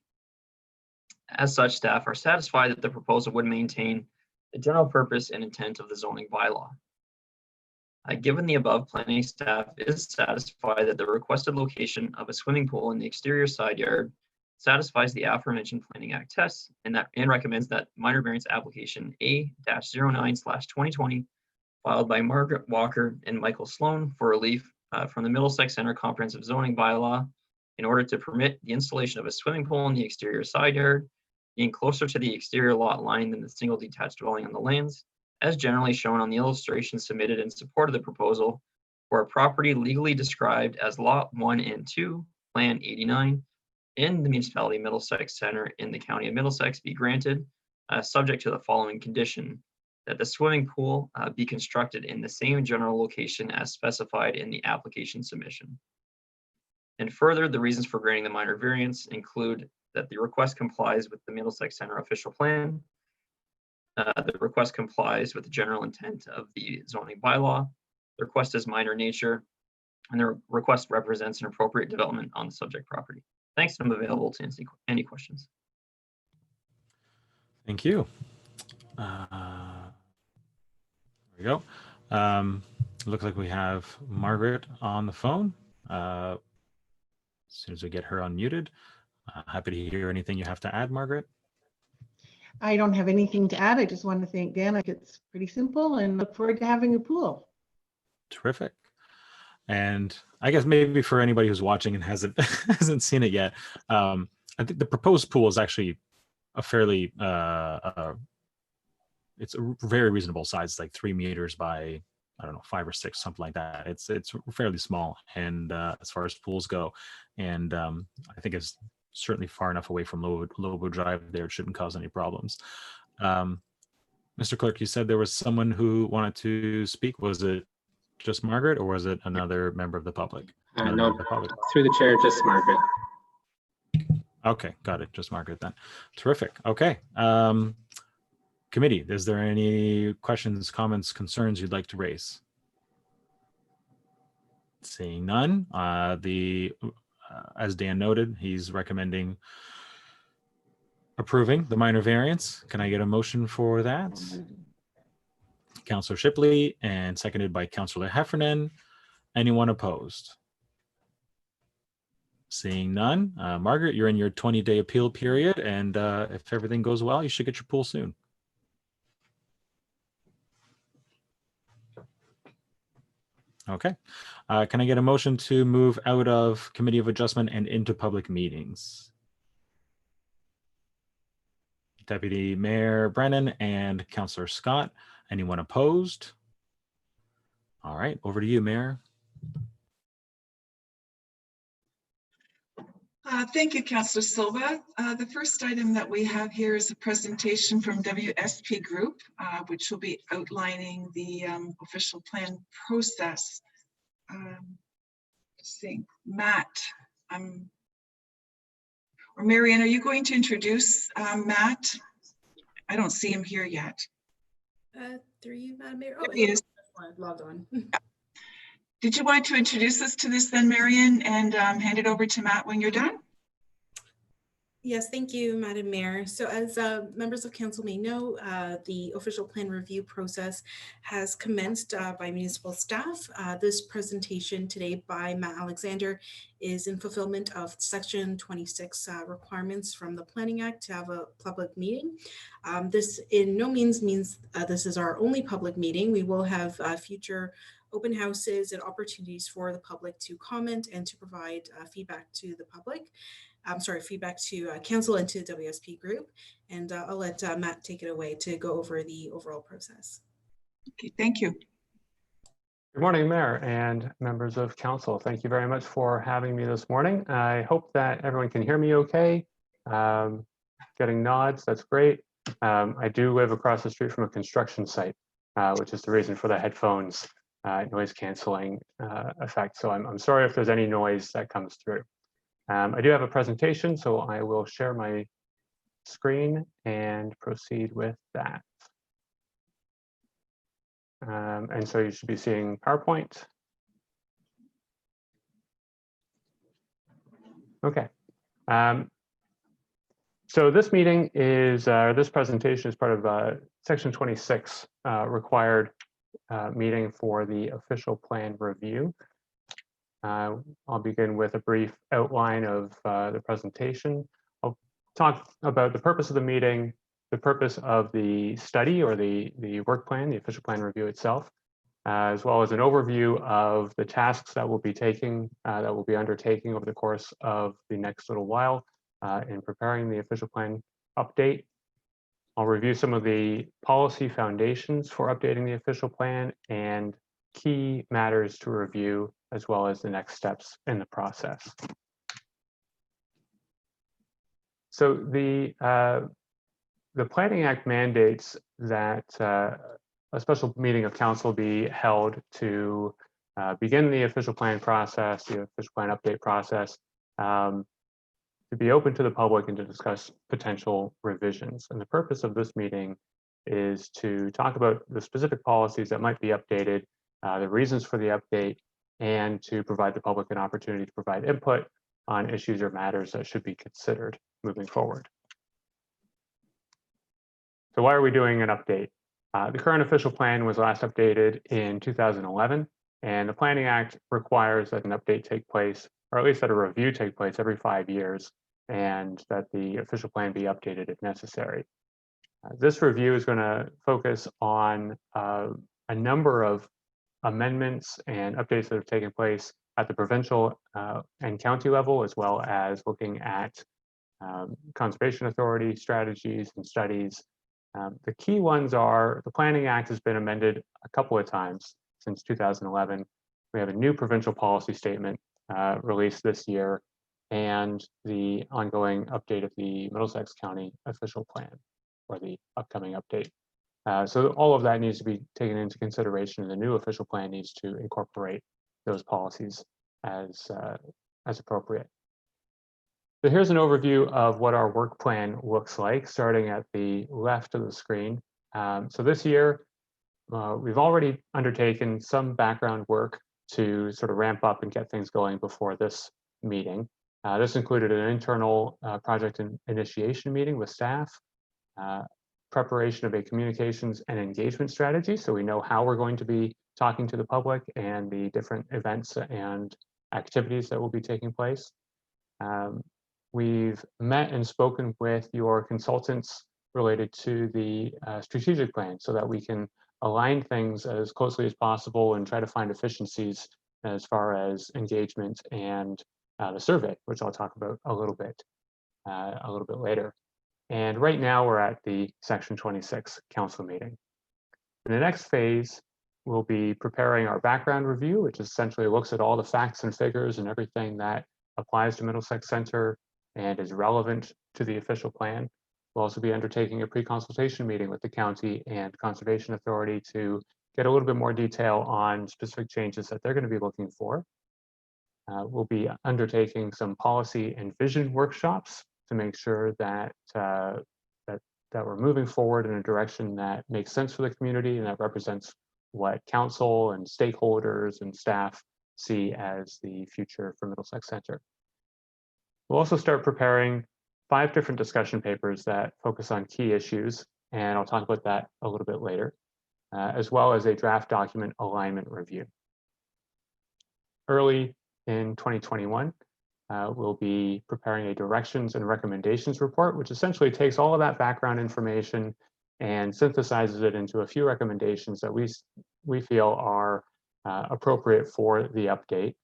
As such, staff are satisfied that the proposal would maintain the general purpose and intent of the zoning bylaw. Given the above, planning staff is satisfied that the requested location of a swimming pool in the exterior side yard satisfies the aforementioned Planning Act tests and recommends that minor variance application A-09/2020 filed by Margaret Walker and Michael Sloan for relief from the Middlesex Center Comprehensive Zoning Bylaw in order to permit the installation of a swimming pool in the exterior side yard, being closer to the exterior lot line than the single detached dwelling on the lands, as generally shown on the illustration submitted in support of the proposal for a property legally described as Lot 1 and 2, Plan 89, in the municipality Middlesex Center in the county of Middlesex be granted, subject to the following condition: that the swimming pool be constructed in the same general location as specified in the application submission. And further, the reasons for granting the minor variance include that the request complies with the Middlesex Center official plan, the request complies with the general intent of the zoning bylaw, the request is minor nature, and the request represents an appropriate development on the subject property. Thanks, and I'm available to answer any questions. Thank you. There we go. Looks like we have Margaret on the phone. As soon as we get her unmuted, happy to hear anything you have to add, Margaret. I don't have anything to add. I just want to thank Dan. It's pretty simple and look forward to having a pool. Terrific. And I guess maybe for anybody who's watching and hasn't seen it yet, I think the proposed pool is actually a fairly it's a very reasonable size. It's like 3 meters by, I don't know, 5 or 6, something like that. It's fairly small, and as far as pools go, and I think it's certainly far enough away from Lobo Drive there, it shouldn't cause any problems. Mr. Clerk, you said there was someone who wanted to speak. Was it just Margaret, or was it another member of the public? No, through the chair, just Margaret. Okay, got it. Just Margaret then. Terrific. Okay. Committee, is there any questions, comments, concerns you'd like to raise? Seeing none, as Dan noted, he's recommending approving the minor variance. Can I get a motion for that? Councillor Shipley and seconded by Councillor Heffernan. Anyone opposed? Seeing none, Margaret, you're in your 20-day appeal period, and if everything goes well, you should get your pool soon. Okay. Can I get a motion to move out of Committee of Adjustment and into public meetings? Deputy Mayor Brennan and Councillor Scott. Anyone opposed? All right, over to you, Mayor. Thank you, Councillor Silva. The first item that we have here is a presentation from WSP Group, which will be outlining the official plan process. Just think, Matt, or Marianne, are you going to introduce Matt? I don't see him here yet. Through you, Madam Mayor. There he is. Logged on. Did you want to introduce us to this then, Marianne, and hand it over to Matt when you're done? Yes, thank you, Madam Mayor. So as members of council may know, the official plan review process has commenced by municipal staff. This presentation today by Matt Alexander is in fulfillment of Section 26 requirements from the Planning Act to have a public meeting. This in no means this is our only public meeting. We will have future open houses and opportunities for the public to comment and to provide feedback to the public. Feedback to council and to WSP Group. And I'll let Matt take it away to go over the overall process. Okay, thank you. Good morning, Mayor and members of council. Thank you very much for having me this morning. I hope that everyone can hear me okay. Getting nods, that's great. I do live across the street from a construction site, which is the reason for the headphones noise canceling effect. So I'm sorry if there's any noise that comes through. I do have a presentation, so I will share my screen and proceed with that. And so you should be seeing PowerPoint. Okay. So this meeting is, this presentation is part of Section 26 required meeting for the official plan review. I'll begin with a brief outline of the presentation. I'll talk about the purpose of the meeting, the purpose of the study or the work plan, the official plan review itself, as well as an overview of the tasks that we'll be undertaking over the course of the next little while in preparing the official plan update. I'll review some of the policy foundations for updating the official plan and key matters to review, as well as the next steps in the process. So the Planning Act mandates that a special meeting of council be held to begin the official plan process, the official plan update process, to be open to the public and to discuss potential revisions. And the purpose of this meeting is to talk about the specific policies that might be updated, the reasons for the update, and to provide the public an opportunity to provide input on issues or matters that should be considered moving forward. So why are we doing an update? The current official plan was last updated in 2011, and the Planning Act requires that an update take place, or at least that a review take place every 5 years, and that the official plan be updated if necessary. This review is going to focus on a number of amendments and updates that have taken place at the provincial and county level, as well as looking at conservation authority strategies and studies. The key ones are the Planning Act has been amended a couple of times since 2011. We have a new provincial policy statement released this year, and the ongoing update of the Middlesex County official plan, or the upcoming update. So all of that needs to be taken into consideration, and the new official plan needs to incorporate those policies as appropriate. So here's an overview of what our work plan looks like, starting at the left of the screen. So this year, we've already undertaken some background work to sort of ramp up and get things going before this meeting. This included an internal project initiation meeting with staff, preparation of a communications and engagement strategy, so we know how we're going to be talking to the public and the different events and activities that will be taking place. We've met and spoken with your consultants related to the strategic plan so that we can align things as closely as possible and try to find efficiencies as far as engagement and the survey, which I'll talk about a little bit later. And right now we're at the Section 26 Council meeting. In the next phase, we'll be preparing our background review, which essentially looks at all the facts and figures and everything that applies to Middlesex Center and is relevant to the official plan. We'll also be undertaking a pre-consultation meeting with the county and conservation authority to get a little bit more detail on specific changes that they're going to be looking for. We'll be undertaking some policy and vision workshops to make sure that that we're moving forward in a direction that makes sense for the community and that represents what council and stakeholders and staff see as the future for Middlesex Center. We'll also start preparing 5 different discussion papers that focus on key issues, and I'll talk about that a little bit later, as well as a draft document alignment review. Early in 2021, we'll be preparing a directions and recommendations report, which essentially takes all of that background information and synthesizes it into a few recommendations that we feel are appropriate for the update.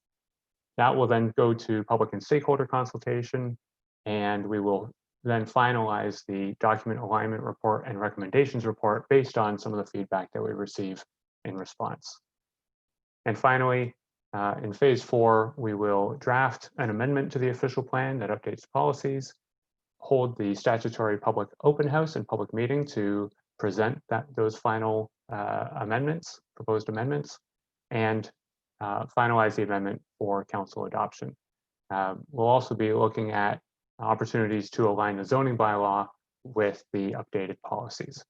That will then go to public and stakeholder consultation, and we will then finalize the document alignment report and recommendations report based on some of the feedback that we receive in response. And finally, in phase 4, we will draft an amendment to the official plan that updates policies, hold the statutory public open house and public meeting to present those final proposed amendments, and finalize the amendment for council adoption. We'll also be looking at opportunities to align the zoning bylaw with the updated policies.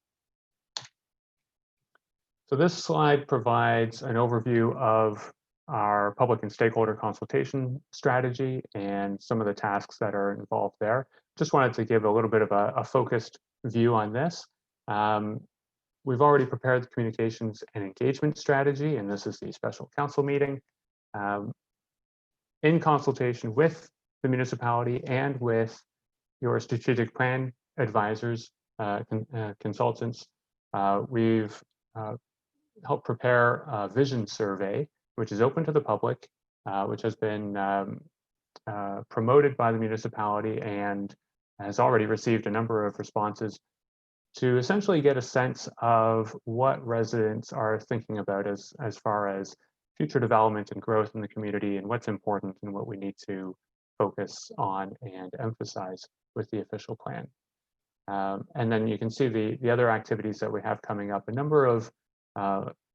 So this slide provides an overview of our public and stakeholder consultation strategy and some of the tasks that are involved there. Just wanted to give a little bit of a focused view on this. We've already prepared the communications and engagement strategy, and this is the special council meeting. In consultation with the municipality and with your strategic plan advisors, consultants, we've helped prepare a vision survey, which is open to the public, which has been promoted by the municipality and has already received a number of responses to essentially get a sense of what residents are thinking about as far as future development and growth in the community and what's important and what we need to focus on and emphasize with the official plan. And then you can see the other activities that we have coming up, a number of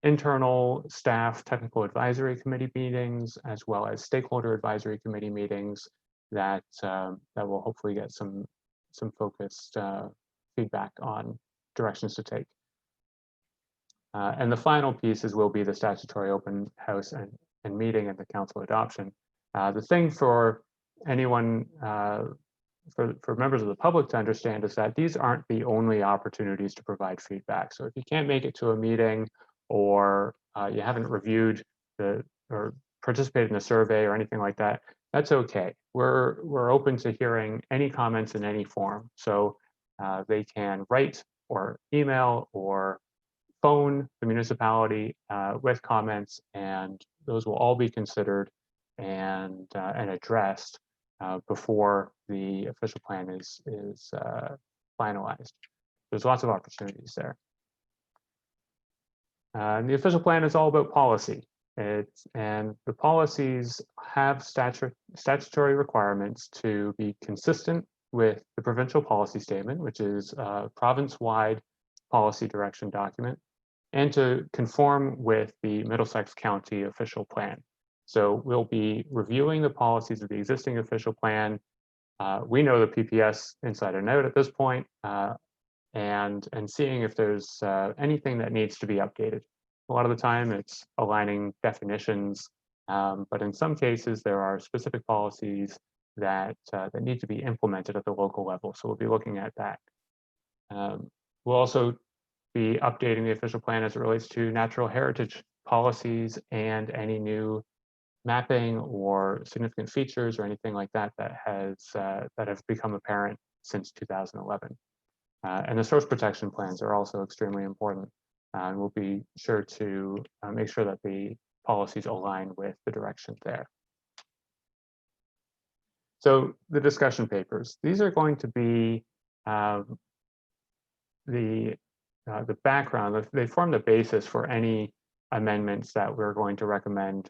internal staff technical advisory committee meetings, as well as stakeholder advisory committee meetings that that will hopefully get some focused feedback on directions to take. And the final pieces will be the statutory open house and meeting and the council adoption. The thing for anyone, for members of the public to understand is that these aren't the only opportunities to provide feedback. So if you can't make it to a meeting, or you haven't reviewed or participated in a survey or anything like that, that's okay. We're open to hearing any comments in any form. So they can write or email or phone the municipality with comments, and those will all be considered and addressed before the official plan is finalized. There's lots of opportunities there. And the official plan is all about policy. And the policies have statutory requirements to be consistent with the provincial policy statement, which is a province-wide policy direction document, and to conform with the Middlesex County official plan. So we'll be reviewing the policies of the existing official plan. We know the PPS inside and out at this point, and seeing if there's anything that needs to be updated. A lot of the time it's aligning definitions, but in some cases there are specific policies that need to be implemented at the local level. So we'll be looking at that. We'll also be updating the official plan as it relates to natural heritage policies and any new mapping or significant features or anything like that that have become apparent since 2011. And the source protection plans are also extremely important. And we'll be sure to make sure that the policies align with the direction there. So the discussion papers, these are going to be the background. They form the basis for any amendments that we're going to recommend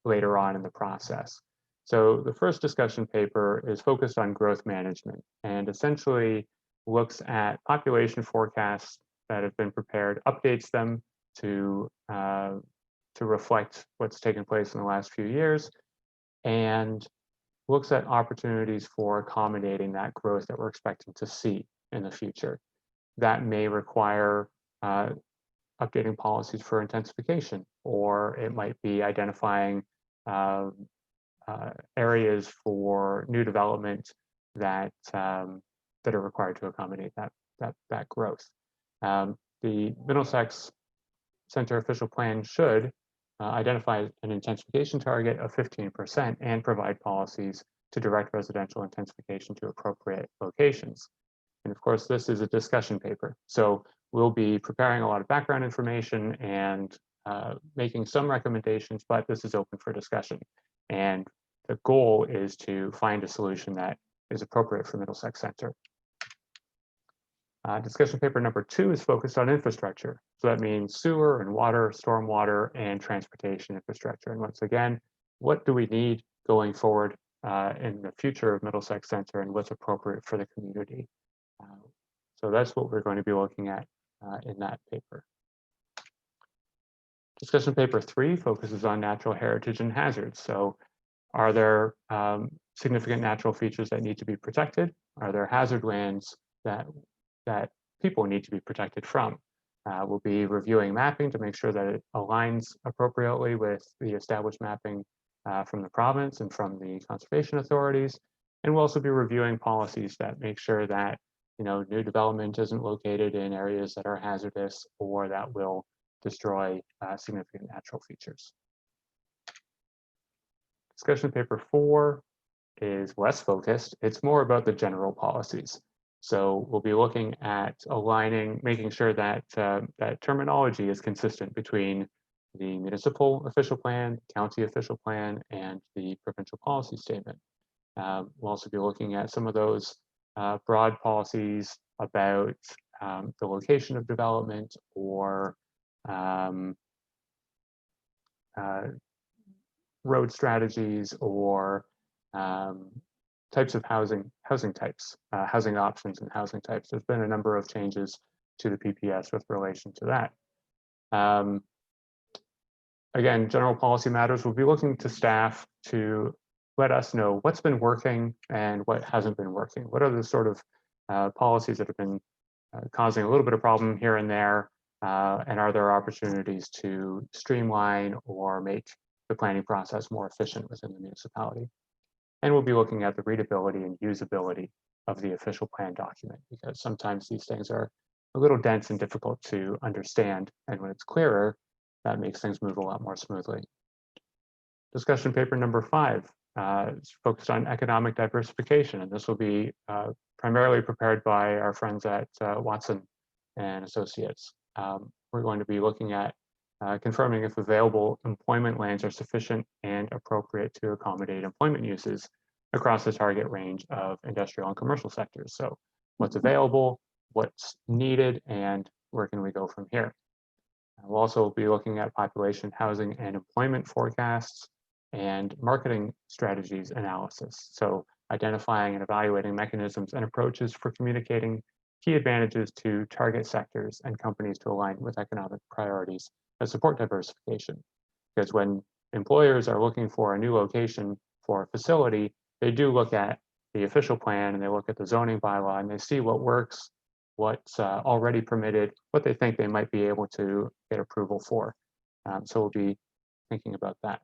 later on in the process. So the first discussion paper is focused on growth management and essentially looks at population forecasts that have been prepared, updates them to reflect what's taken place in the last few years, and looks at opportunities for accommodating that growth that we're expecting to see in the future. That may require updating policies for intensification, or it might be identifying areas for new development that that are required to accommodate that growth. The Middlesex Center official plan should identify an intensification target of 15% and provide policies to direct residential intensification to appropriate locations. And of course, this is a discussion paper. So we'll be preparing a lot of background information and making some recommendations, but this is open for discussion. And the goal is to find a solution that is appropriate for Middlesex Center. Discussion paper number 2 is focused on infrastructure. So that means sewer and water, stormwater, and transportation infrastructure. And once again, what do we need going forward in the future of Middlesex Center and what's appropriate for the community? So that's what we're going to be looking at in that paper. Discussion paper 3 focuses on natural heritage and hazards. So are there significant natural features that need to be protected? Are there hazard lands that people need to be protected from? We'll be reviewing mapping to make sure that it aligns appropriately with the established mapping from the province and from the conservation authorities. And we'll also be reviewing policies that make sure that new development isn't located in areas that are hazardous or that will destroy significant natural features. Discussion paper 4 is less focused. It's more about the general policies. So we'll be looking at aligning, making sure that that terminology is consistent between the municipal official plan, county official plan, and the provincial policy statement. We'll also be looking at some of those broad policies about the location of development or road strategies or types of housing types, housing options and housing types. There's been a number of changes to the PPS with relation to that. Again, general policy matters, we'll be looking to staff to let us know what's been working and what hasn't been working. What are the sort of policies that have been causing a little bit of problem here and there, and are there opportunities to streamline or make the planning process more efficient within the municipality? And we'll be looking at the readability and usability of the official plan document, because sometimes these things are a little dense and difficult to understand. And when it's clearer, that makes things move a lot more smoothly. Discussion paper number 5 is focused on economic diversification, and this will be primarily prepared by our friends at Watson and Associates. We're going to be looking at confirming if available employment lands are sufficient and appropriate to accommodate employment uses across the target range of industrial and commercial sectors. So what's available, what's needed, and where can we go from here? We'll also be looking at population, housing, and employment forecasts and marketing strategies analysis. So identifying and evaluating mechanisms and approaches for communicating key advantages to target sectors and companies to align with economic priorities that support diversification. Because when employers are looking for a new location for a facility, they do look at the official plan and they look at the zoning bylaw and they see what works, what's already permitted, what they think they might be able to get approval for. So we'll be thinking about that.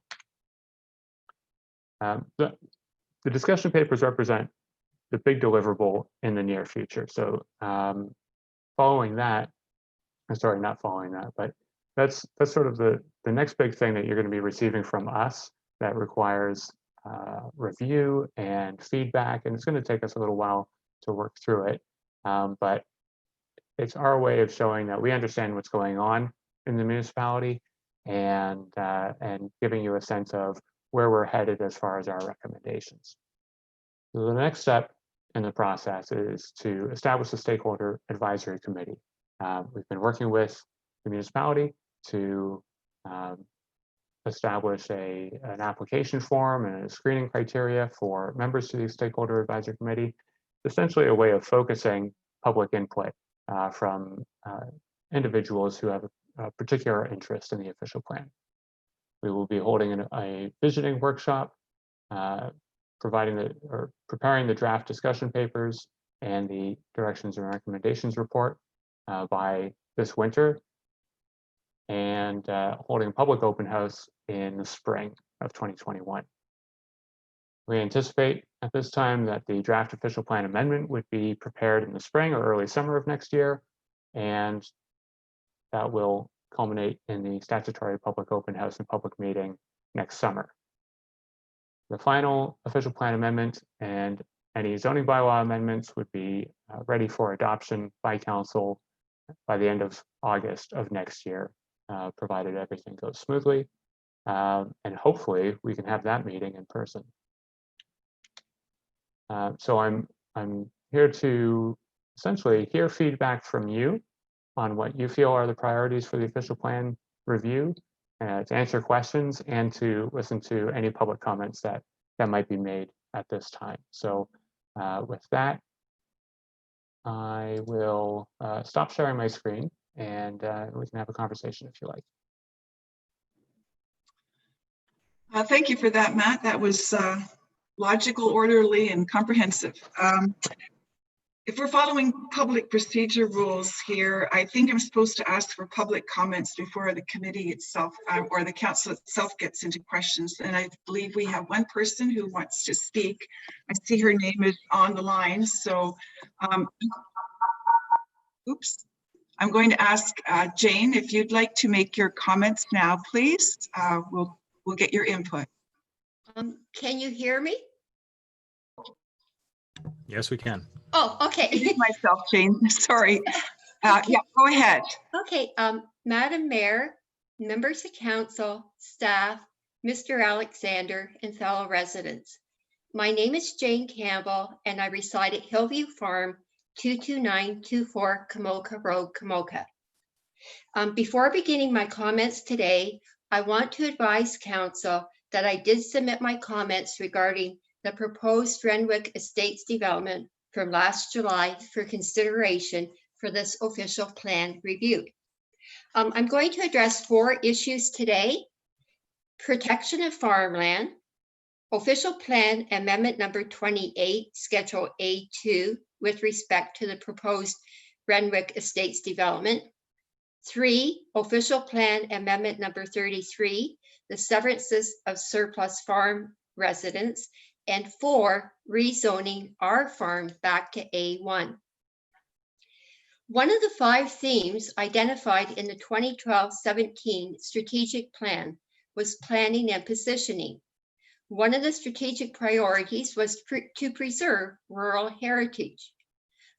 The discussion papers represent the big deliverable in the near future. So following that, sorry, not following that, but that's sort of the next big thing that you're going to be receiving from us that requires review and feedback, and it's going to take us a little while to work through it. But it's our way of showing that we understand what's going on in the municipality and giving you a sense of where we're headed as far as our recommendations. So the next step in the process is to establish a stakeholder advisory committee. We've been working with the municipality to establish an application form and a screening criteria for members to the stakeholder advisory committee, essentially a way of focusing public input from individuals who have a particular interest in the official plan. We will be holding a visioning workshop, preparing the draft discussion papers and the directions and recommendations report by this winter, and holding a public open house in the spring of 2021. We anticipate at this time that the draft official plan amendment would be prepared in the spring or early summer of next year, and that will culminate in the statutory public open house and public meeting next summer. The final official plan amendment and any zoning bylaw amendments would be ready for adoption by council by the end of August of next year, provided everything goes smoothly. And hopefully we can have that meeting in person. So I'm here to essentially hear feedback from you on what you feel are the priorities for the official plan review, to answer questions and to listen to any public comments that might be made at this time. So with that, I will stop sharing my screen and we can have a conversation if you like. Thank you for that, Matt. That was logical, orderly, and comprehensive. If we're following public procedure rules here, I think I'm supposed to ask for public comments before the committee itself or the council itself gets into questions. And I believe we have one person who wants to speak. I see her name is on the line. So, oops. I'm going to ask Jane, if you'd like to make your comments now, please. We'll get your input. Can you hear me? Yes, we can. Oh, okay. I did myself, Jane. Sorry. Yeah, go ahead. Okay, Madam Mayor, members of council, staff, Mr. Alexander, and fellow residents. My name is Jane Campbell, and I reside at Hillview Farm, 22924 Kamoka Road, Kamoka. Before beginning my comments today, I want to advise council that I did submit my comments regarding the proposed Renwick Estates development from last July for consideration for this official plan review. I'm going to address 4 issues today: protection of farmland, official plan amendment number 28, schedule A2 with respect to the proposed Renwick Estates development. 3, official plan amendment number 33, the severances of surplus farm residents. And 4, rezoning our farm back to A1. One of the 5 themes identified in the 2012-17 strategic plan was planning and positioning. One of the strategic priorities was to preserve rural heritage.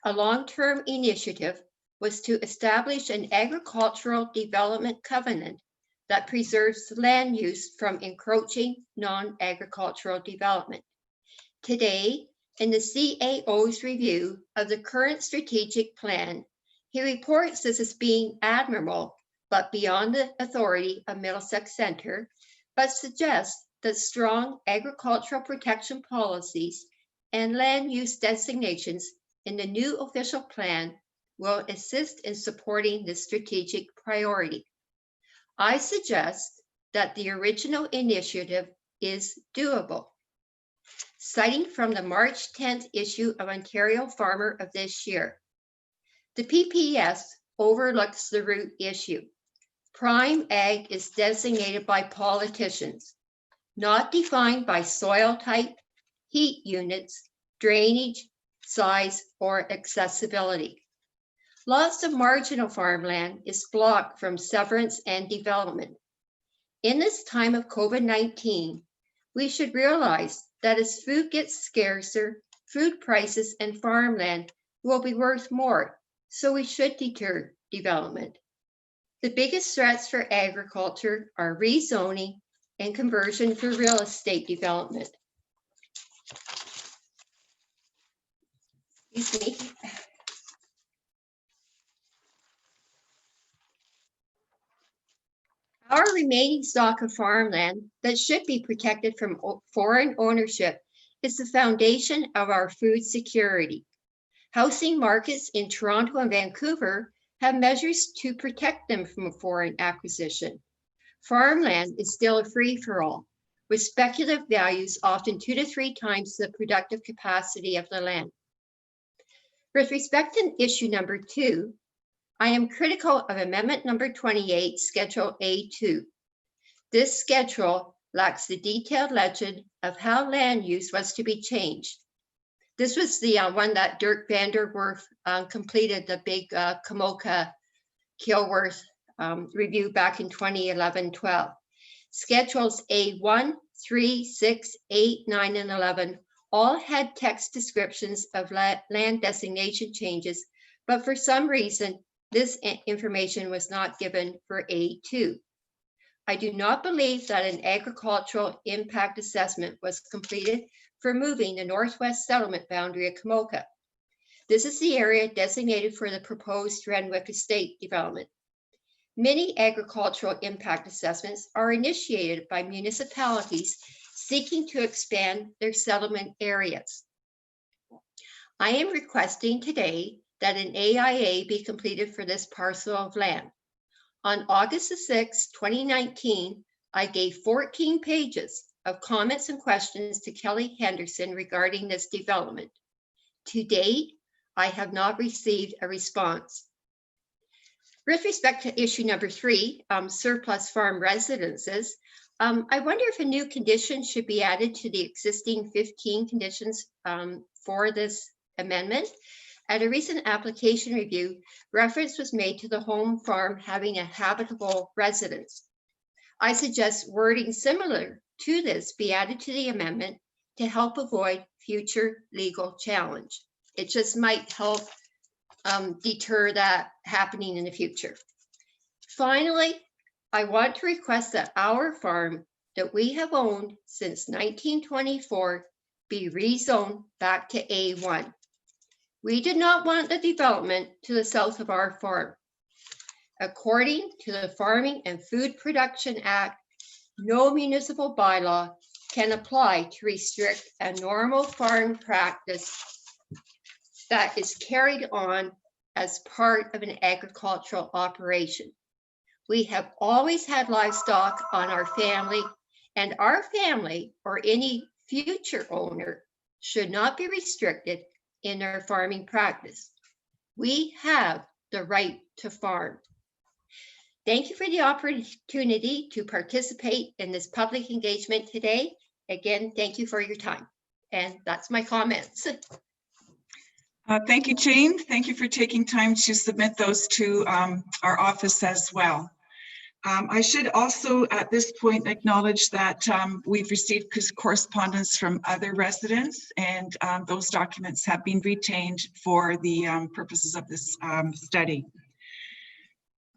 A long-term initiative was to establish an agricultural development covenant that preserves land use from encroaching non-agricultural development. Today, in the CAO's review of the current strategic plan, he reports this as being admirable, but beyond the authority of Middlesex Centre, but suggests that strong agricultural protection policies and land use designations in the new official plan will assist in supporting this strategic priority. I suggest that the original initiative is doable. Citing from the March 10th issue of Ontario Farmer of this year, the PPS overlooks the root issue. Prime ag is designated by politicians, not defined by soil type, heat units, drainage, size, or accessibility. Lots of marginal farmland is blocked from severance and development. In this time of COVID-19, we should realize that as food gets scarcer, food prices and farmland will be worth more, so we should deter development. The biggest threats for agriculture are rezoning and conversion for real estate development. Excuse me. Our remaining stock of farmland that should be protected from foreign ownership is the foundation of our food security. Housing markets in Toronto and Vancouver have measures to protect them from foreign acquisition. Farmland is still a free-for-all, with speculative values often 2 to 3 times the productive capacity of the land. With respect to issue number 2, I am critical of amendment number 28, schedule A2. This schedule lacks the detailed legend of how land use was to be changed. This was the one that Dirk Vanderwerf completed the big Kamoka Kilworth review back in 2011-12. Schedules A1, 3, 6, 8, 9, and 11 all had text descriptions of land designation changes, but for some reason, this information was not given for A2. I do not believe that an agricultural impact assessment was completed for moving the northwest settlement boundary of Kamoka. This is the area designated for the proposed Renwick Estate development. Many agricultural impact assessments are initiated by municipalities seeking to expand their settlement areas. I am requesting today that an AIA be completed for this parcel of land. On August 6, 2019, I gave 14 pages of comments and questions to Kelly Henderson regarding this development. To date, I have not received a response. With respect to issue number 3, surplus farm residences, I wonder if a new condition should be added to the existing 15 conditions for this amendment. At a recent application review, reference was made to the home farm having a habitable residence. I suggest wording similar to this be added to the amendment to help avoid future legal challenge. It just might help deter that happening in the future. Finally, I want to request that our farm that we have owned since 1924 be rezoned back to A1. We did not want the development to the south of our farm. According to the Farming and Food Production Act, no municipal bylaw can apply to restrict a normal farm practice that is carried on as part of an agricultural operation. We have always had livestock on our family, and our family or any future owner should not be restricted in their farming practice. We have the right to farm. Thank you for the opportunity to participate in this public engagement today. Again, thank you for your time. And that's my comments. Thank you, Jane. Thank you for taking time to submit those to our office as well. I should also at this point acknowledge that we've received correspondence from other residents, and those documents have been retained for the purposes of this study.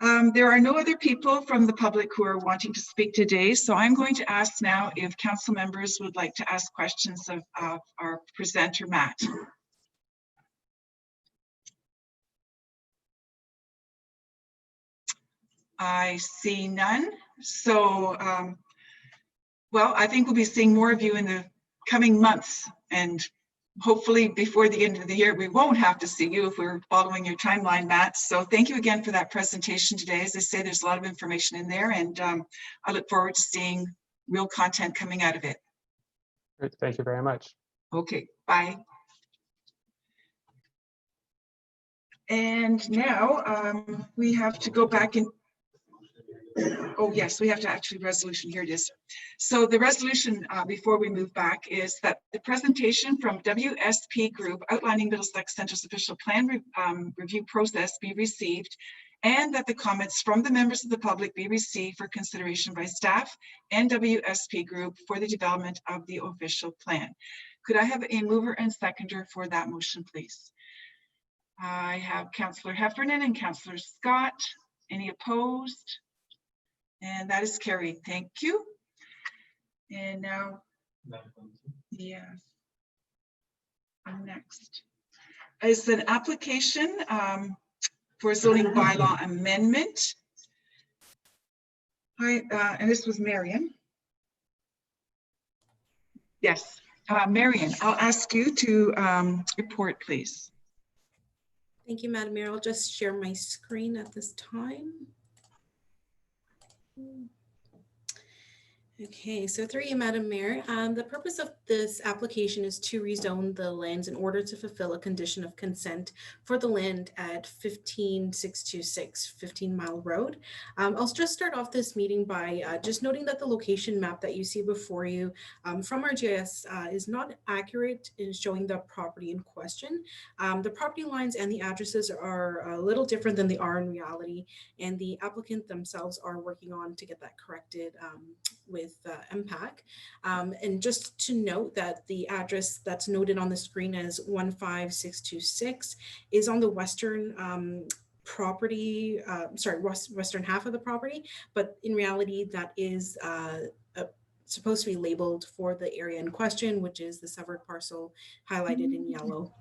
There are no other people from the public who are wanting to speak today, so I'm going to ask now if council members would like to ask questions of our presenter, Matt. I see none. So, well, I think we'll be seeing more of you in the coming months, and hopefully before the end of the year, we won't have to see you if we're following your timeline, Matt. So thank you again for that presentation today. As I say, there's a lot of information in there, and I look forward to seeing real content coming out of it. Great. Thank you very much. Okay, bye. And now we have to go back in. Oh, yes, we have to actually resolution. Here it is. So the resolution before we move back is that the presentation from WSP Group outlining Middlesex Centre's official plan review process be received, and that the comments from the members of the public be received for consideration by staff and WSP Group for the development of the official plan. Could I have a mover and seconder for that motion, please? I have Councillor Heffernan and Councillor Scott. Any opposed? And that is carried. Thank you. And now, yes, next is an application for zoning bylaw amendment. Hi, and this was Marion. Yes, Marion, I'll ask you to report, please. Thank you, Madam Mayor. I'll just share my screen at this time. Okay, so through you, Madam Mayor, the purpose of this application is to rezone the lands in order to fulfill a condition of consent for the land at 15626 15 Mile Road. I'll just start off this meeting by just noting that the location map that you see before you from our GIS is not accurate in showing the property in question. The property lines and the addresses are a little different than they are in reality, and the applicant themselves are working on to get that corrected with MPAC. And just to note that the address that's noted on the screen as 15626 is on the western property, western half of the property, but in reality that is supposed to be labeled for the area in question, which is the severed parcel highlighted in yellow.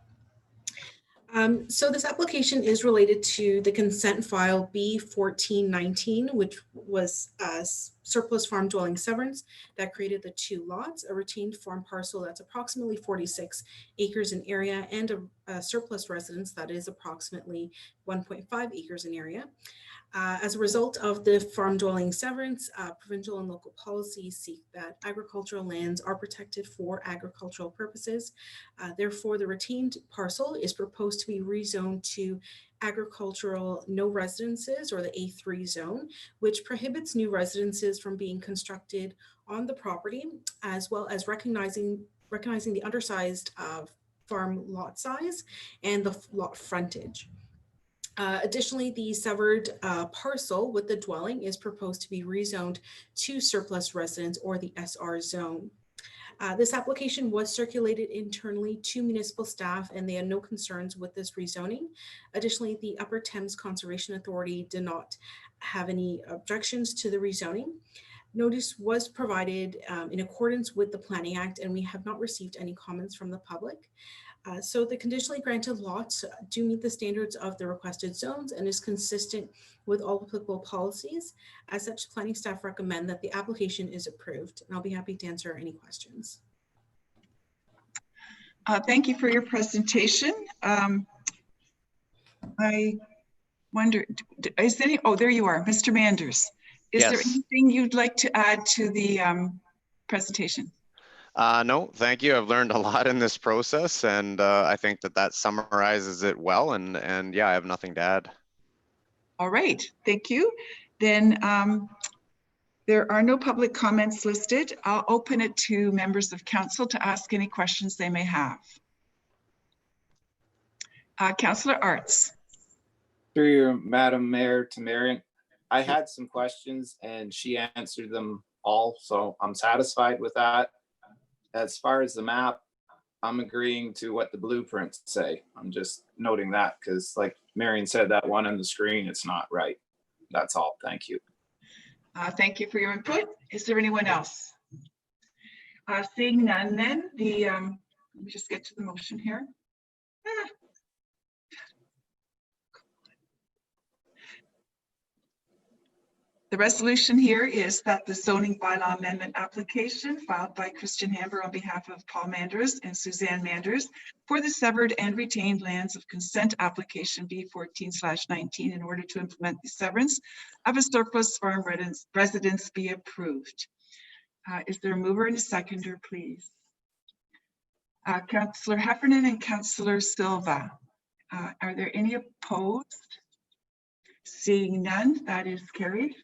So this application is related to the consent file B1419, which was a surplus farm dwelling severance that created the two lots, a retained farm parcel that's approximately 46 acres in area, and a surplus residence that is approximately 1.5 acres in area. As a result of the farm dwelling severance, provincial and local policies seek that agricultural lands are protected for agricultural purposes. Therefore, the retained parcel is proposed to be rezoned to agricultural no residences, or the A3 zone, which prohibits new residences from being constructed on the property, as well as recognizing the undersized farm lot size and the lot frontage. Additionally, the severed parcel with the dwelling is proposed to be rezoned to surplus residence, or the SR zone. This application was circulated internally to municipal staff, and they had no concerns with this rezoning. Additionally, the Upper Thames Conservation Authority did not have any objections to the rezoning. Notice was provided in accordance with the Planning Act, and we have not received any comments from the public. So the conditionally granted lots do meet the standards of the requested zones and is consistent with all applicable policies. As such, planning staff recommend that the application is approved, and I'll be happy to answer any questions. Thank you for your presentation. I wonder, is there any, oh, there you are, Mr. Manders. Is there Yes. anything you'd like to add to the presentation? No, thank you. I've learned a lot in this process, and I think that summarizes it well. And yeah, I have nothing to add. All right, thank you. Then there are no public comments listed. I'll open it to members of council to ask any questions they may have. Councillor Arts. Through you, Madam Mayor, to Marion, I had some questions and she answered them all, so I'm satisfied with that. As far as the map, I'm agreeing to what the blueprints say. I'm just noting that because, like Marion said, that one on the screen, it's not right. That's all. Thank you. Thank you for your input. Is there anyone else? Seeing none, then let me just get to the motion here. The resolution here is that the zoning bylaw amendment application filed by Christian Hamber on behalf of Paul Manders and Suzanne Manders for the severed and retained lands of consent application B14/19 in order to implement the severance of a surplus farm residence be approved. Is there a mover and a seconder, please? Councillor Heffernan and Councillor Silva. Are there any opposed? Seeing none, that is carried.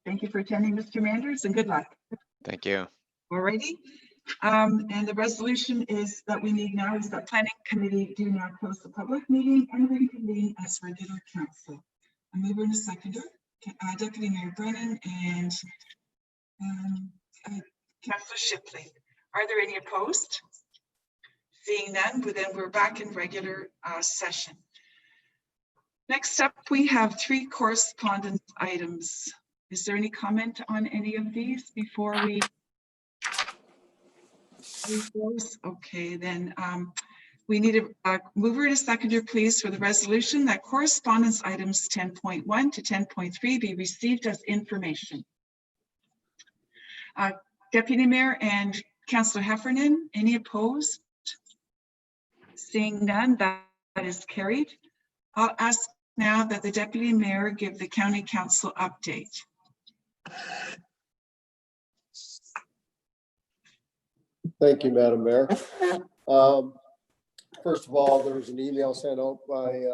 Thank you for attending, Mr. Manders, and good luck. Thank you. Alrighty. And the resolution is that we need now is that planning committee do now close the public meeting and reconvene as regular council. A mover and a seconder, Deputy Mayor Brennan and Councillor Shipley. Are there any opposed? Seeing none, then we're back in regular session. Next up, we have 3 correspondence items. Is there any comment on any of these before we close? Okay, then we need a mover and a seconder, please, for the resolution that correspondence items 10.1 to 10.3 be received as information. Deputy Mayor and Councillor Heffernan, any opposed? Seeing none, that is carried. I'll ask now that the Deputy Mayor give the County Council update. Thank you, Madam Mayor. First of all, there was an email sent out by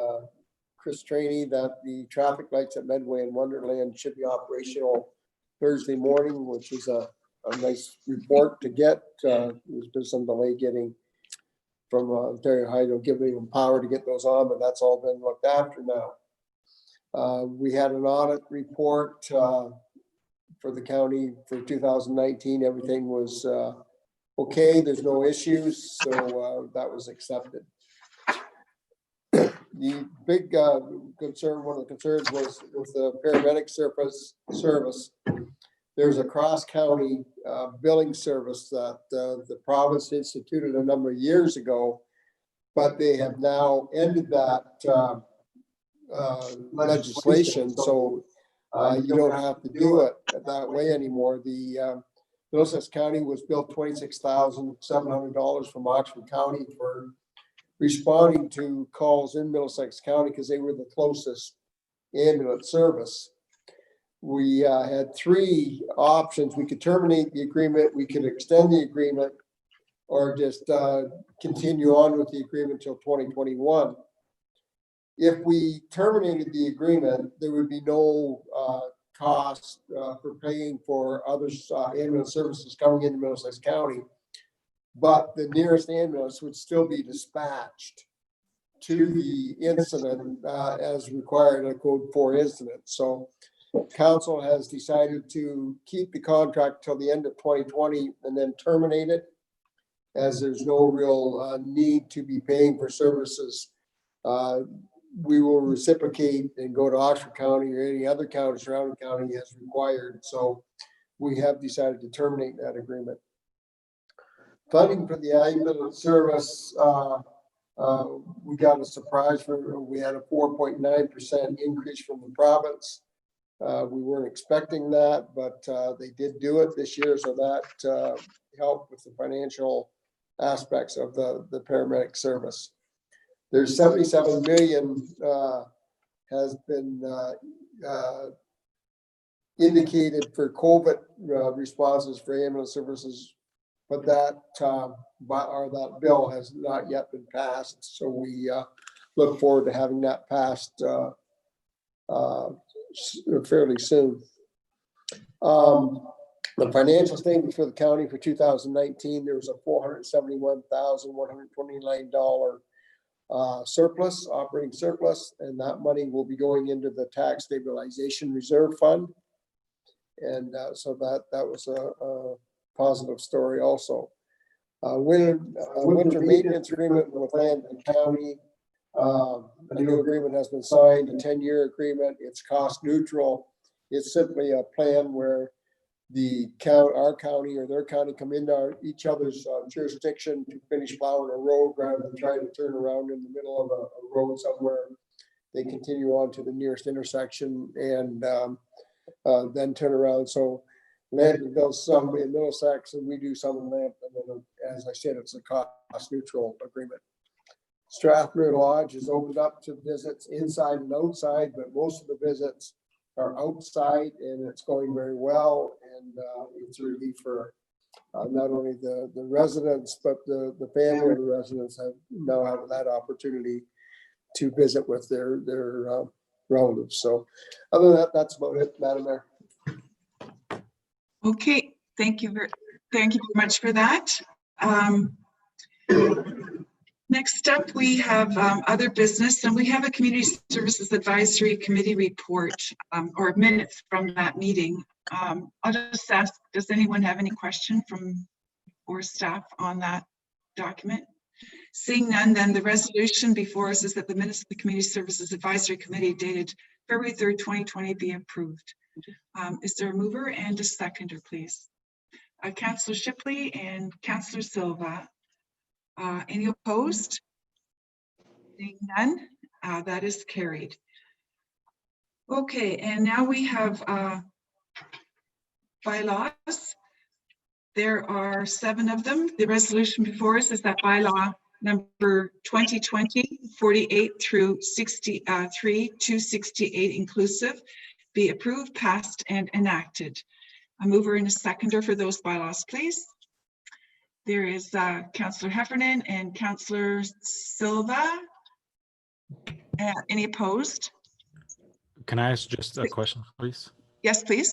Chris Trainey that the traffic lights at Medway and Wonderland should be operational Thursday morning, which is a nice report to get. There's been some delay getting from Ontario Hydro, giving them power to get those on, but that's all been looked after now. We had an audit report for the county for 2019. Everything was okay. There's no issues, so that was accepted. The big concern, one of the concerns was with the paramedic service. There's a cross-county billing service that the province instituted a number of years ago, but they have now ended that legislation, so you don't have to do it that way anymore. The Middlesex County was billed $26,700 from Oxford County for responding to calls in Middlesex County because they were the closest ambulance service. We had 3 options. We could terminate the agreement, we could extend the agreement, or just continue on with the agreement until 2021. If we terminated the agreement, there would be no cost for paying for other ambulance services coming into Middlesex County, but the nearest ambulance would still be dispatched to the incident as required in Code 4 incident. So Council has decided to keep the contract till the end of 2020 and then terminate it, as there's no real need to be paying for services. We will reciprocate and go to Oxford County or any other county, surrounding county as required. So we have decided to terminate that agreement. funding for the ambulance service, we got a surprise we had a 4.9% increase from the province. We weren't expecting that, but they did do it this year, so that helped with the financial aspects of the paramedic service. There's 77 million has been indicated for COVID responses for ambulance services, but that bill has not yet been passed. So we look forward to having that passed fairly soon. The financial statement for the county for 2019, there was a $471,129 surplus, operating surplus, and that money will be going into the tax stabilization reserve fund. And so that was a positive story also. Winter maintenance agreement with Land and County. A new agreement has been signed, a 10-year agreement. It's cost neutral. It's simply a plan where our county or their county come into each other's jurisdiction to finish plowing a road rather than trying to turn around in the middle of a road somewhere. They continue on to the nearest intersection and then turn around. So Land does some in Middlesex and we do some in Lamp. And then, as I said, it's a cost neutral agreement. Strathmere Lodge is opened up to visits inside and outside, but most of the visits are outside and it's going very well. And it's a relief for not only the residents, but the family of the residents now have that opportunity to visit with their relatives. So other than that, that's about it, Madam Mayor. Okay, thank you very much for that. Next up, we have other business, and we have a Community Services Advisory Committee report or minutes from that meeting. I'll just ask, does anyone have any question or staff on that document? Seeing none, then the resolution before us is that the minutes of the Community Services Advisory Committee dated February 3rd, 2020 be approved. Is there a mover and a seconder, please? Councillor Shipley and Councillor Silva. Any opposed? Seeing none, that is carried. Okay, and now we have bylaws. There are 7 of them. The resolution before us is that bylaw number 2020-48 through 63-268 inclusive be approved, passed, and enacted. A mover and a seconder for those bylaws, please. There is Councillor Heffernan and Councillor Silva. Any opposed? Can I ask just a question, please? Yes, please.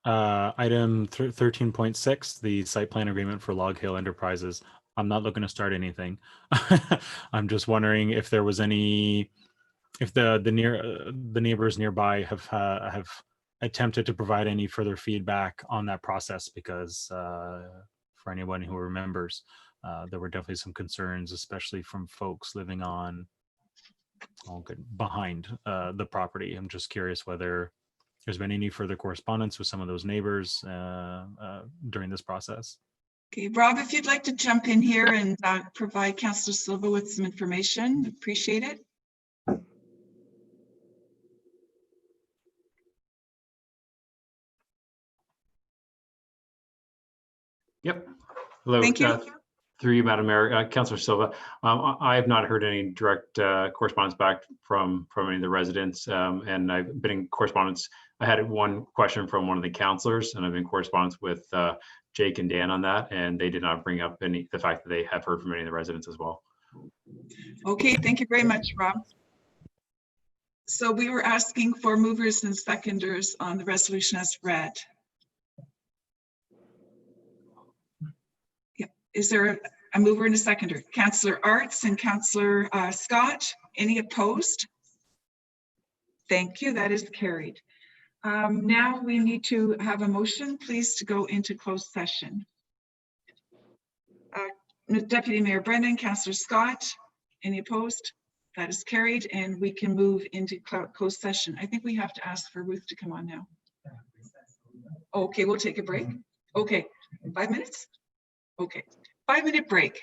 Item 13.6, the site plan agreement for Log Hill Enterprises. I'm not looking to start anything. I'm just wondering if there was any, if the neighbors nearby have attempted to provide any further feedback on that process, because for anyone who remembers, there were definitely some concerns, especially from folks living on behind the property. I'm just curious whether there's been any further correspondence with some of those neighbors during this process. Okay, Rob, if you'd like to jump in here and provide Councillor Silva with some information, appreciate it. Yep. Hello. Thank you. Through you, Madam Mayor, Councillor Silva. I have not heard any direct correspondence back from any of the residents, and I've been in correspondence. I had one question from one of the councillors, and I've been in correspondence with Jake and Dan on that, and they did not bring up the fact that they have heard from any of the residents as well. Okay, thank you very much, Rob. So we were asking for movers and seconders on the resolution as read. Is there a mover and a seconder? Councillor Arts and Councillor Scott, any opposed? Thank you, that is carried. Now we need to have a motion, please, to go into closed session. Deputy Mayor Brennan, Councillor Scott, any opposed? That is carried, and we can move into closed session. I think we have to ask for Ruth to come on now. Okay, we'll take a break. Okay, 5 minutes? Okay. 5-minute break.